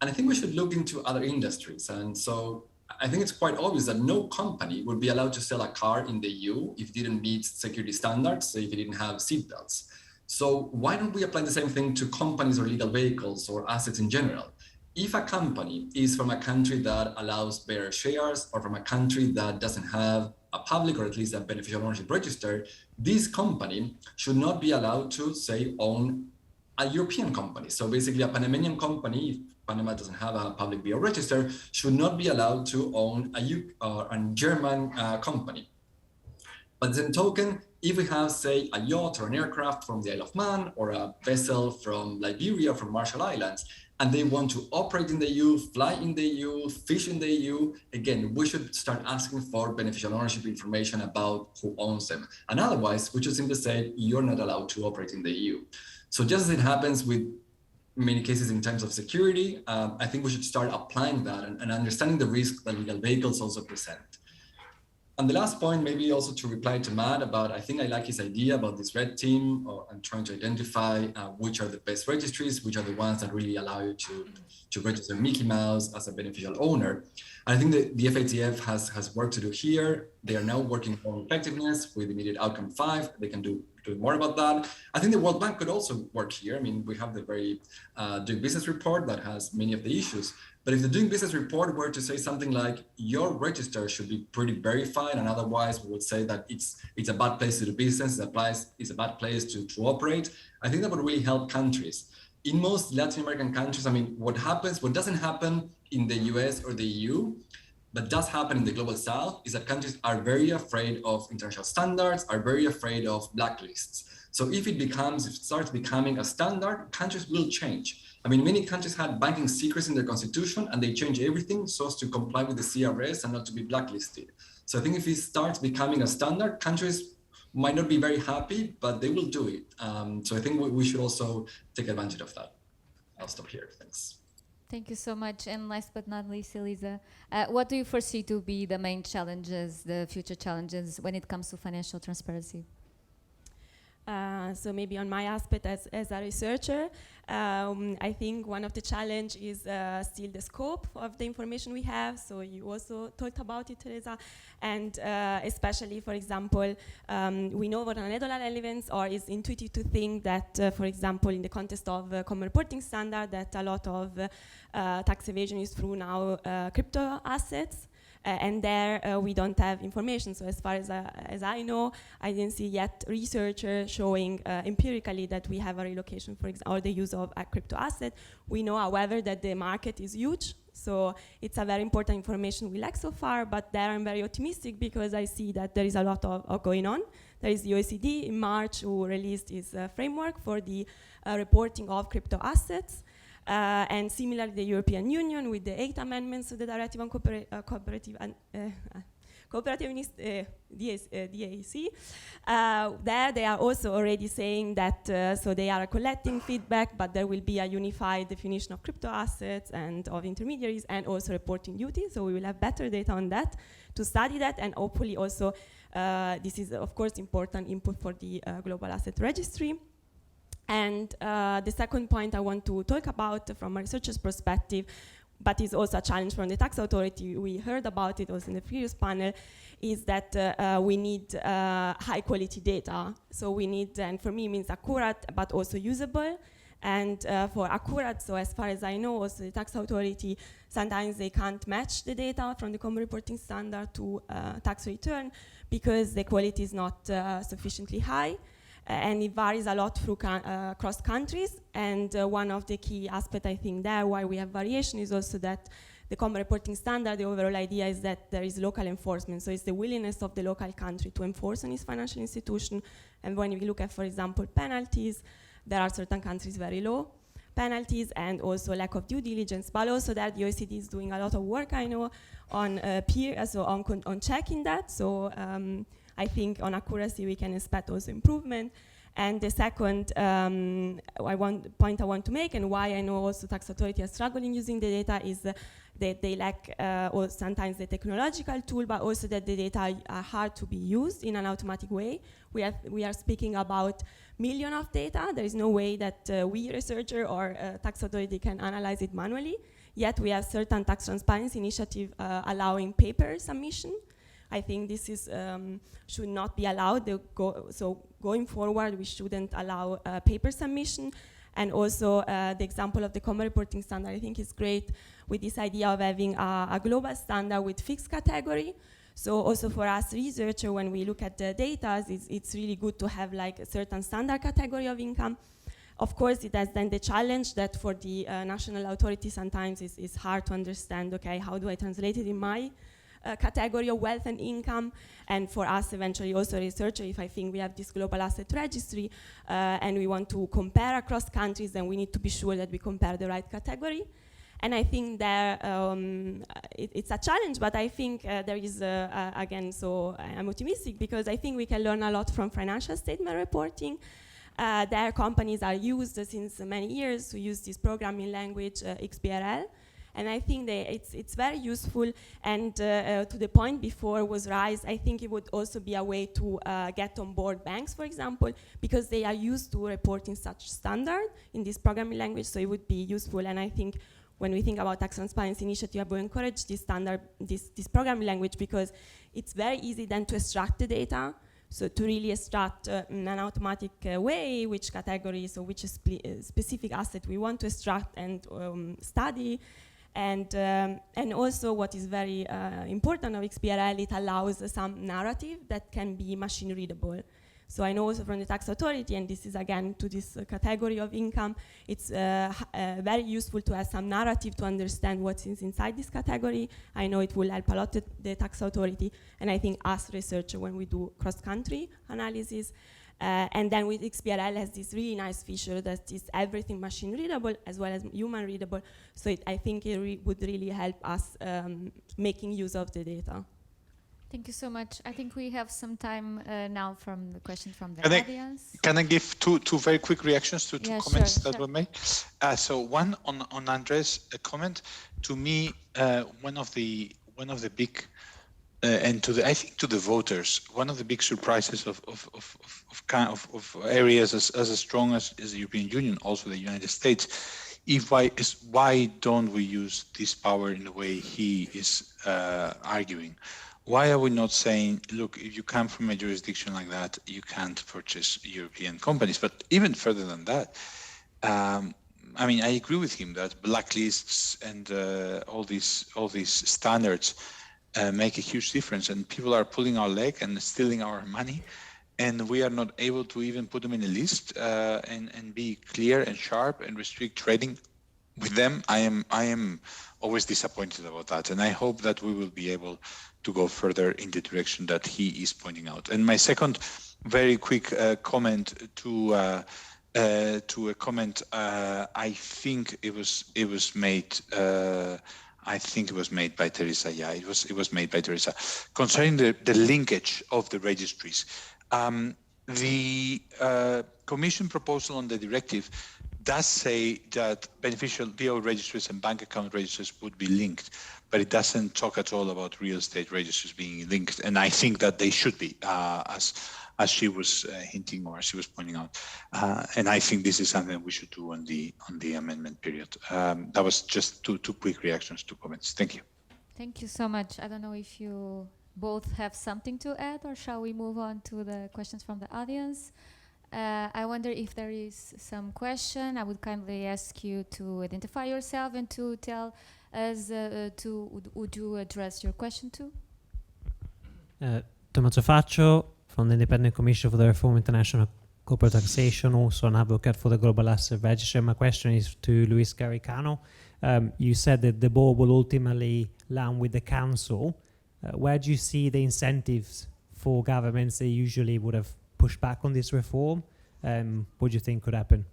And I think we should look into other industries. And so I think it's quite obvious that no company would be allowed to sell a car in the EU if it didn't meet security standards, so if it didn't have seatbelts. So why don't we apply the same thing to companies or legal vehicles or assets in general? If a company is from a country that allows bearer shares, or from a country that doesn't have a public or at least a beneficial ownership register, this company should not be allowed to, say, own a European company. So basically a Panamanian company, if Panama doesn't have a public BO register, should not be allowed to own a German company. But then token, if we have, say, a yacht or an aircraft from the Isle of Man, or a vessel from Liberia, from Marshall Islands, and they want to operate in the EU, fly in the EU, fish in the EU, again, we should start asking for beneficial ownership information about who owns them. And otherwise, we should simply say, you're not allowed to operate in the EU. So just as it happens with many cases in terms of security, I think we should start applying that and understanding the risk that legal vehicles also present. And the last point, maybe also to reply to Matt about, I think I like his idea about this red team and trying to identify which are the best registries, which are the ones that really allow you to register Mickey Mouse as a beneficial owner. And I think the FATF has work to do here. They are now working on effectiveness with immediate outcome 5. They can do more about that. I think the World Bank could also work here. I mean, we have the very doing business report that has many of the issues. But if the doing business report were to say something like, your register should be pretty verified, and otherwise we would say that it's a bad place to do business, it's a bad place to operate, I think that would really help countries. In most Latin American countries, I mean, what doesn't happen in the US or the EU, but does happen in the Global South, is that countries are very afraid of international standards, are very afraid of blacklists. So if it starts becoming a standard, countries will change. I mean, many countries had banking secrecy in their constitution, and they change everything so as to comply with the CRS and not to be blacklisted. So I think if it starts becoming a standard, countries might not be very happy, but they will do it. So I think we should also take advantage of that. I'll stop here. Thanks. Thank you so much. And last but not least, Elisa, what do you foresee to be the main challenges, the future challenges when it comes to financial transparency? So maybe on my aspect as a researcher, I think one of the challenge is still the scope of the information we have. So you also talked about it, Theresa, and especially, for example, we know what anecdotal relevance, or is intuitive to think that, for example, in the context of common reporting standard, that a lot of tax evasion is through now crypto assets. And there we don't have information. So as far as I know, I didn't see yet researchers showing empirically that we have a relocation, for example, or the use of a crypto asset. We know, however, that the market is huge. So it's a very important information we lack so far, but there I'm very optimistic because I see that there is a lot of going on. There is the OECD in March who released its framework for the reporting of crypto assets. And similarly, the European Union with the 8 amendments to the Directive on cooperative DAC. There they are also already saying that, so they are collecting feedback, but there will be a unified definition of crypto assets and of intermediaries and also reporting duty. So we will have better data on that to study that, and hopefully also this is of course important input for the Global Asset Registry. And the second point I want to talk about from a researcher's perspective, but is also a challenge from the tax authority, we heard about it also in the previous panel, is that we need high quality data. So we need, and for me it means accurate, but also usable. And for accurate, so as far as I know, also the tax authority, sometimes they can't match the data from the common reporting standard to tax return because the quality is not sufficiently high. And it varies a lot through across countries. And one of the key aspects, I think, there why we have variation is also that the common reporting standard, the overall idea is that there is local enforcement. So it's the willingness of the local country to enforce on its financial institution. And when we look at, for example, penalties, there are certain countries very low penalties and also lack of due diligence. But also that the OECD is doing a lot of work, I know, on on checking that. So I think on accuracy we can expect also improvement. And the second point I want to make, and why I know also tax authority are struggling using the data, is that they lack or sometimes the technological tool, but also that the data are hard to be used in an automatic way. We are speaking about millions of data. There is no way that we researcher or tax authority can analyze it manually. Yet we have certain tax transparency initiative allowing paper submission. I think this is should not be allowed. So going forward, we shouldn't allow paper submission. And also the example of the common reporting standard, I think is great with this idea of having a global standard with fixed category. So also for us researchers, when we look at the data, it's really good to have like a certain standard category of income. Of course, it has then the challenge that for the national authority sometimes it's hard to understand, okay, how do I translate it in my category of wealth and income? And for us eventually also researcher, if I think we have this global asset registry and we want to compare across countries, then we need to be sure that we compare the right category. And I think there it's a challenge, but I think there is again, so I'm optimistic because I think we can learn a lot from financial statement reporting. Their companies are used since many years to use this programming language XBRL. And I think it's very useful, and to the point before was raised, I think it would also be a way to get on board banks, for example, because they are used to reporting such standard in this programming language, so it would be useful. And I think when we think about tax transparency initiative, we encourage this standard, this programming language, because it's very easy then to extract the data. So to really extract in an automatic way which categories or which specific asset we want to extract and study. And also what is very important of XBRL, it allows some narrative that can be machine readable. So I know also from the tax authority, and this is again to this category of income, it's very useful to have some narrative to understand what is inside this category. I know it will help a lot the tax authority, and I think us researchers when we do cross-country analysis. And then with XBRL has this really nice feature that is everything machine readable as well as human readable. So I think it would really help us making use of the data. Thank you so much. I think we have some time now from the question from the audience. Can I give two very quick reactions to two comments that were made? So one on Andres' comment. To me, one of the big and I think to the voters, one of the big surprises of areas as strong as the European Union, also the United States, is why don't we use this power in the way he is arguing? Why are we not saying, look, if you come from a jurisdiction like that, you can't purchase European companies? But even further than that, I mean, I agree with him that blacklists and all these standards make a huge difference, and people are pulling our leg and stealing our money, and we are not able to even put them in a list and be clear and sharp and restrict trading with them. I am always disappointed about that, and I hope that we will be able to go further in the direction that he is pointing out. And my second very quick comment to a comment, I think it was made I think it was made by Theresa. Yeah, it was made by Theresa. Concerning the linkage of the registries, the Commission proposal on the directive does say that beneficial VO registries and bank account registers would be linked, but it doesn't talk at all about real estate registers being linked. And I think that they should be, as she was hinting, or she was pointing out. And I think this is something we should do on the amendment period. That was just two quick reactions to comments. Thank you. Thank you so much. I don't know if you both have something to add, or shall we move on to the questions from the audience? I wonder if there is some question. I would kindly ask you to identify yourself and to tell us would you address your question to? Tommaso Faccio from the Independent Commission for the Reform of International Corporate Taxation, also an advocate for the Global Asset Registry. My question is to Luis Garicano. You said that the board will ultimately land with the council. Where do you see the incentives for governments that usually would have pushed back on this reform? What do you think could happen?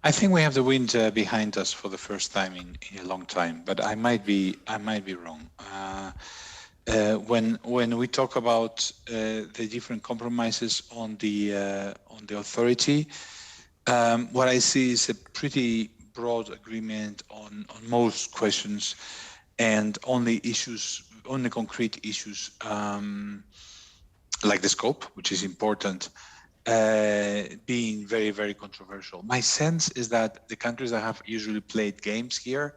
I think we have the wind behind us for the first time in a long time, but I might be wrong. When we talk about the different compromises on the authority, what I see is a pretty broad agreement on most questions, and only concrete issues like the scope, which is important, being very, very controversial. My sense is that the countries that have usually played games here,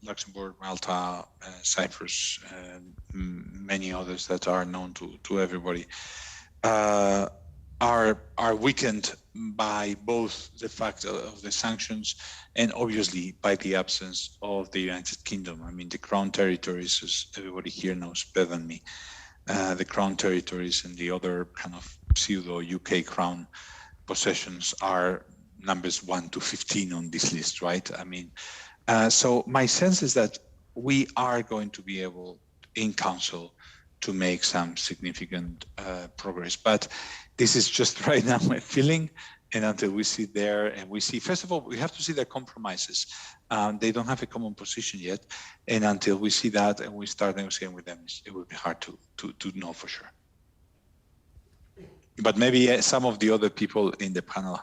Luxembourg, Malta, Cyprus, and many others that are known to everybody, are weakened by both the fact of the sanctions and obviously by the absence of the United Kingdom. I mean, the Crown territories, as everybody here knows better than me, the Crown territories and the other kind of pseudo UK Crown possessions are numbers 1 to 15 on this list, right? I mean, so my sense is that we are going to be able in Council to make some significant progress, but this is just right now my feeling. And until we sit there and we see, first of all, we have to see their compromises. They don't have a common position yet. And until we see that and we start negotiating with them, it will be hard to know for sure. But maybe some of the other people in the panel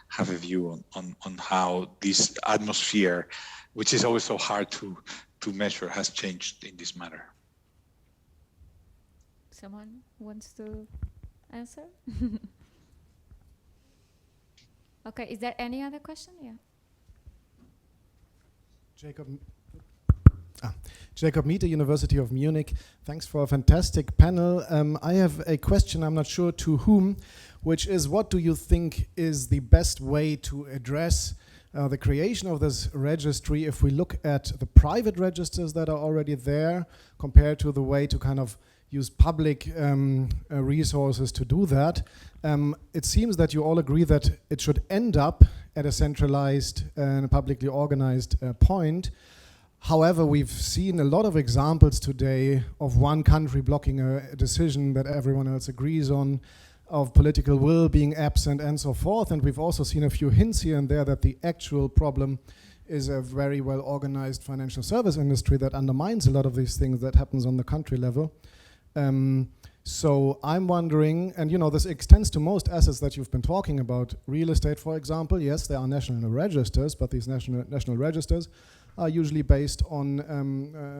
have a view on how this atmosphere, which is always so hard to measure, has changed in this matter. Someone wants to answer? Okay, is there any other question? Yeah. Jacob Miete, University of Munich. Thanks for a fantastic panel. I have a question, I'm not sure to whom, which is, what do you think is the best way to address the creation of this registry if we look at the private registers that are already there compared to the way to kind of use public resources to do that? It seems that you all agree that it should end up at a centralized and publicly organized point. However, we've seen a lot of examples today of one country blocking a decision that everyone else agrees on, of political will being absent and so forth. And we've also seen a few hints here and there that the actual problem is a very well organized financial service industry that undermines a lot of these things that happens on the country level. So I'm wondering, and you know, this extends to most assets that you've been talking about. Real estate, for example, yes, there are national registers, but these national registers are usually based on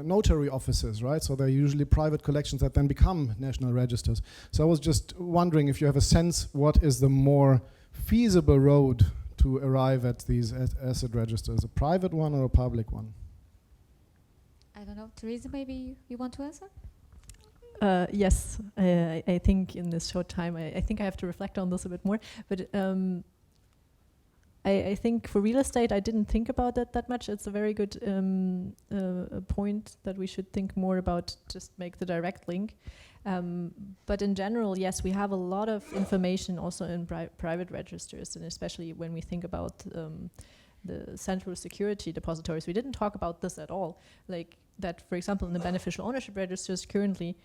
notary offices, right? So they're usually private collections that then become national registers. So I was just wondering if you have a sense, what is the more feasible road to arrive at these asset registers, a private one or a public one? I don't know, Theresa, maybe you want to answer? Yes, I think in this short time, I think I have to reflect on this a bit more. But I think for real estate, I didn't think about that much. It's a very good point that we should think more about, just make the direct link. But in general, yes, we have a lot of information also in private registers, and especially when we think about the central security depositories. We didn't talk about this at all. Like that, for example, in the beneficial ownership registers currently,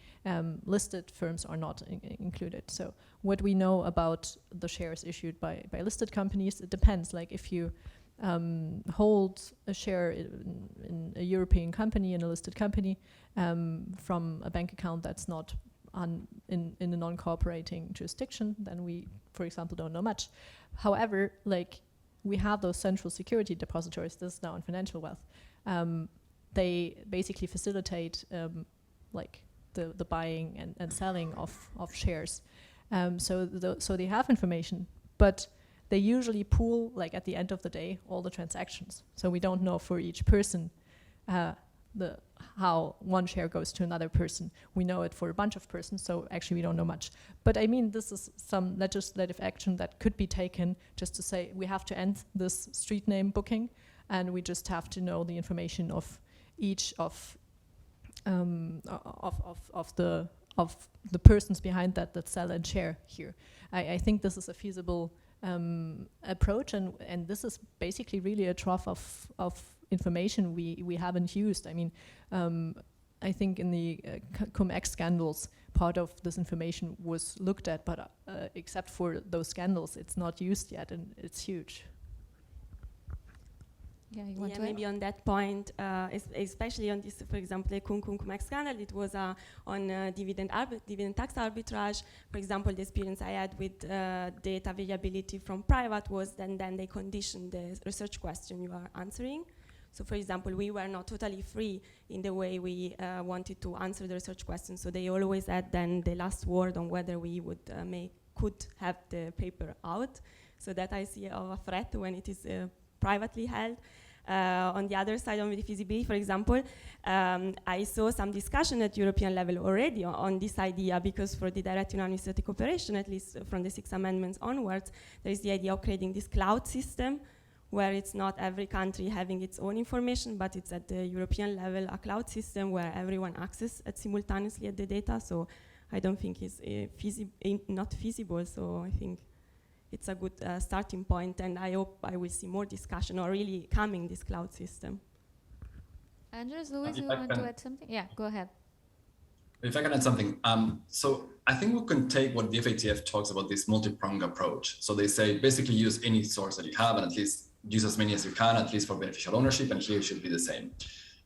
listed firms are not included. So what we know about the shares issued by listed companies, it depends. Like if you hold a share in a European company, in a listed company, from a bank account that's not in a non-cooperating jurisdiction, then we, for example, don't know much. However, like, we have those central security depositories, this is now in financial wealth. They basically facilitate like the buying and selling of shares. So they have information, but they usually pool, like at the end of the day, all the transactions. So we don't know for each person how one share goes to another person. We know it for a bunch of persons, so actually we don't know much. But I mean, this is some legislative action that could be taken just to say we have to end this street name booking, and we just have to know the information of each of the persons behind that sell and share here. I think this is a feasible approach, and this is basically really a trough of information we haven't used. I mean, I think in the cum-ex scandals, part of this information was looked at, but except for those scandals, it's not used yet, and it's huge. Yeah, you want to maybe on that point, especially on this, for example, the cum-ex scandal, it was on dividend tax arbitrage. For example, the experience I had with data availability from private was then they conditioned the research question you are answering. So, for example, we were not totally free in the way we wanted to answer the research question. So they always had then the last word on whether we would could have the paper out. So that I see a threat when it is privately held. On the other side, on the feasibility, for example, I saw some discussion at European level already on this idea, because for the direct administrative cooperation, at least from the 6 amendments onwards, there is the idea of creating this cloud system where it's not every country having its own information, but it's at the European level a cloud system where everyone accesses simultaneously at the data. So I don't think it's not feasible. So I think it's a good starting point, and I hope I will see more discussion or really coming this cloud system. Andres, Luis, you want to add something? Yeah, go ahead. If I can add something. So I think we can take what the FATF talks about, this multi-pronged approach. So they say basically use any source that you have and at least use as many as you can, at least for beneficial ownership, and here it should be the same.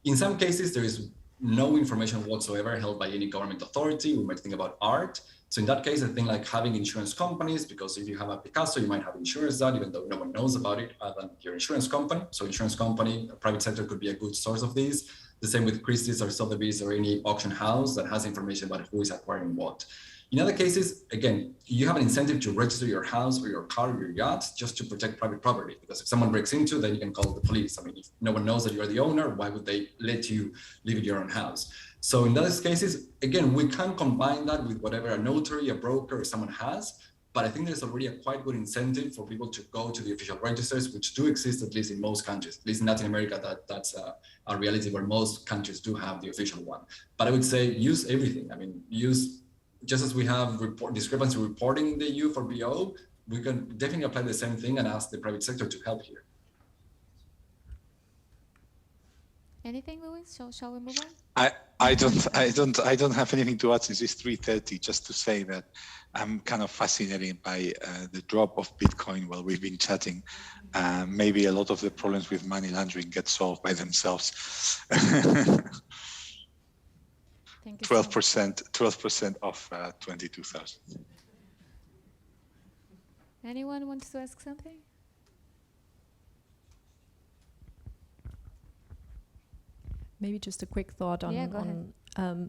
In some cases, there is no information whatsoever held by any government authority. We might think about art. So in that case, I think like having insurance companies, because if you have a Picasso, you might have insurance that, even though no one knows about it other than your insurance company. So insurance company, private sector could be a good source of these. The same with Christie's or Sotheby's or any auction house that has information about who is acquiring what. In other cases, again, you have an incentive to register your house or your car or your yacht just to protect private property. Because if someone breaks into, then you can call the police. I mean, if no one knows that you're the owner, why would they let you live in your own house? So in those cases, again, we can combine that with whatever a notary, a broker, or someone has. But I think there's already a quite good incentive for people to go to the official registers, which do exist, at least in most countries. At least in Latin America, that's a reality where most countries do have the official one. But I would say use everything. I mean, use, just as we have discrepancy reporting in the EU for BO, we can definitely apply the same thing and ask the private sector to help here. Anything, Luis? Shall we move on? I don't have anything to add since it's 3:30. Just to say that I'm kind of fascinated by the drop of Bitcoin while we've been chatting. Maybe a lot of the problems with money laundering get solved by themselves. 12% of 22,000. Anyone wants to ask something? Maybe just a quick thought on. Yeah, go ahead.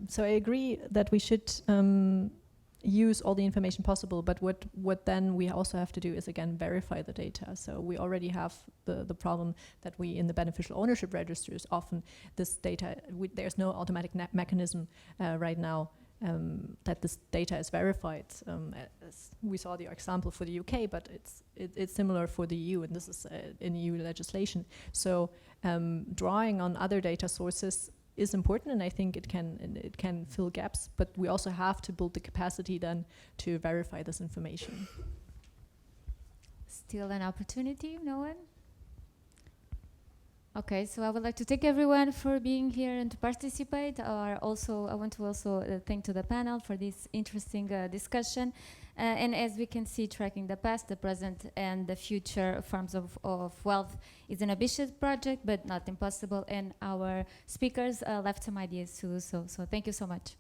So I agree that we should use all the information possible, but what then we also have to do is again verify the data. So we already have the problem that we in the beneficial ownership registers often this data there's no automatic mechanism right now that this data is verified. As we saw the example for the UK, but it's similar for the EU, and this is in EU legislation. So drawing on other data sources is important, and I think it can fill gaps, but we also have to build the capacity then to verify this information. Still an opportunity, no one? Okay, so I would like to thank everyone for being here and to participate. I want to also thank to the panel for this interesting discussion. And as we can see, tracking the past, the present, and the future forms of wealth is an ambitious project, but not impossible. And our speakers left some ideas too. So thank you so much.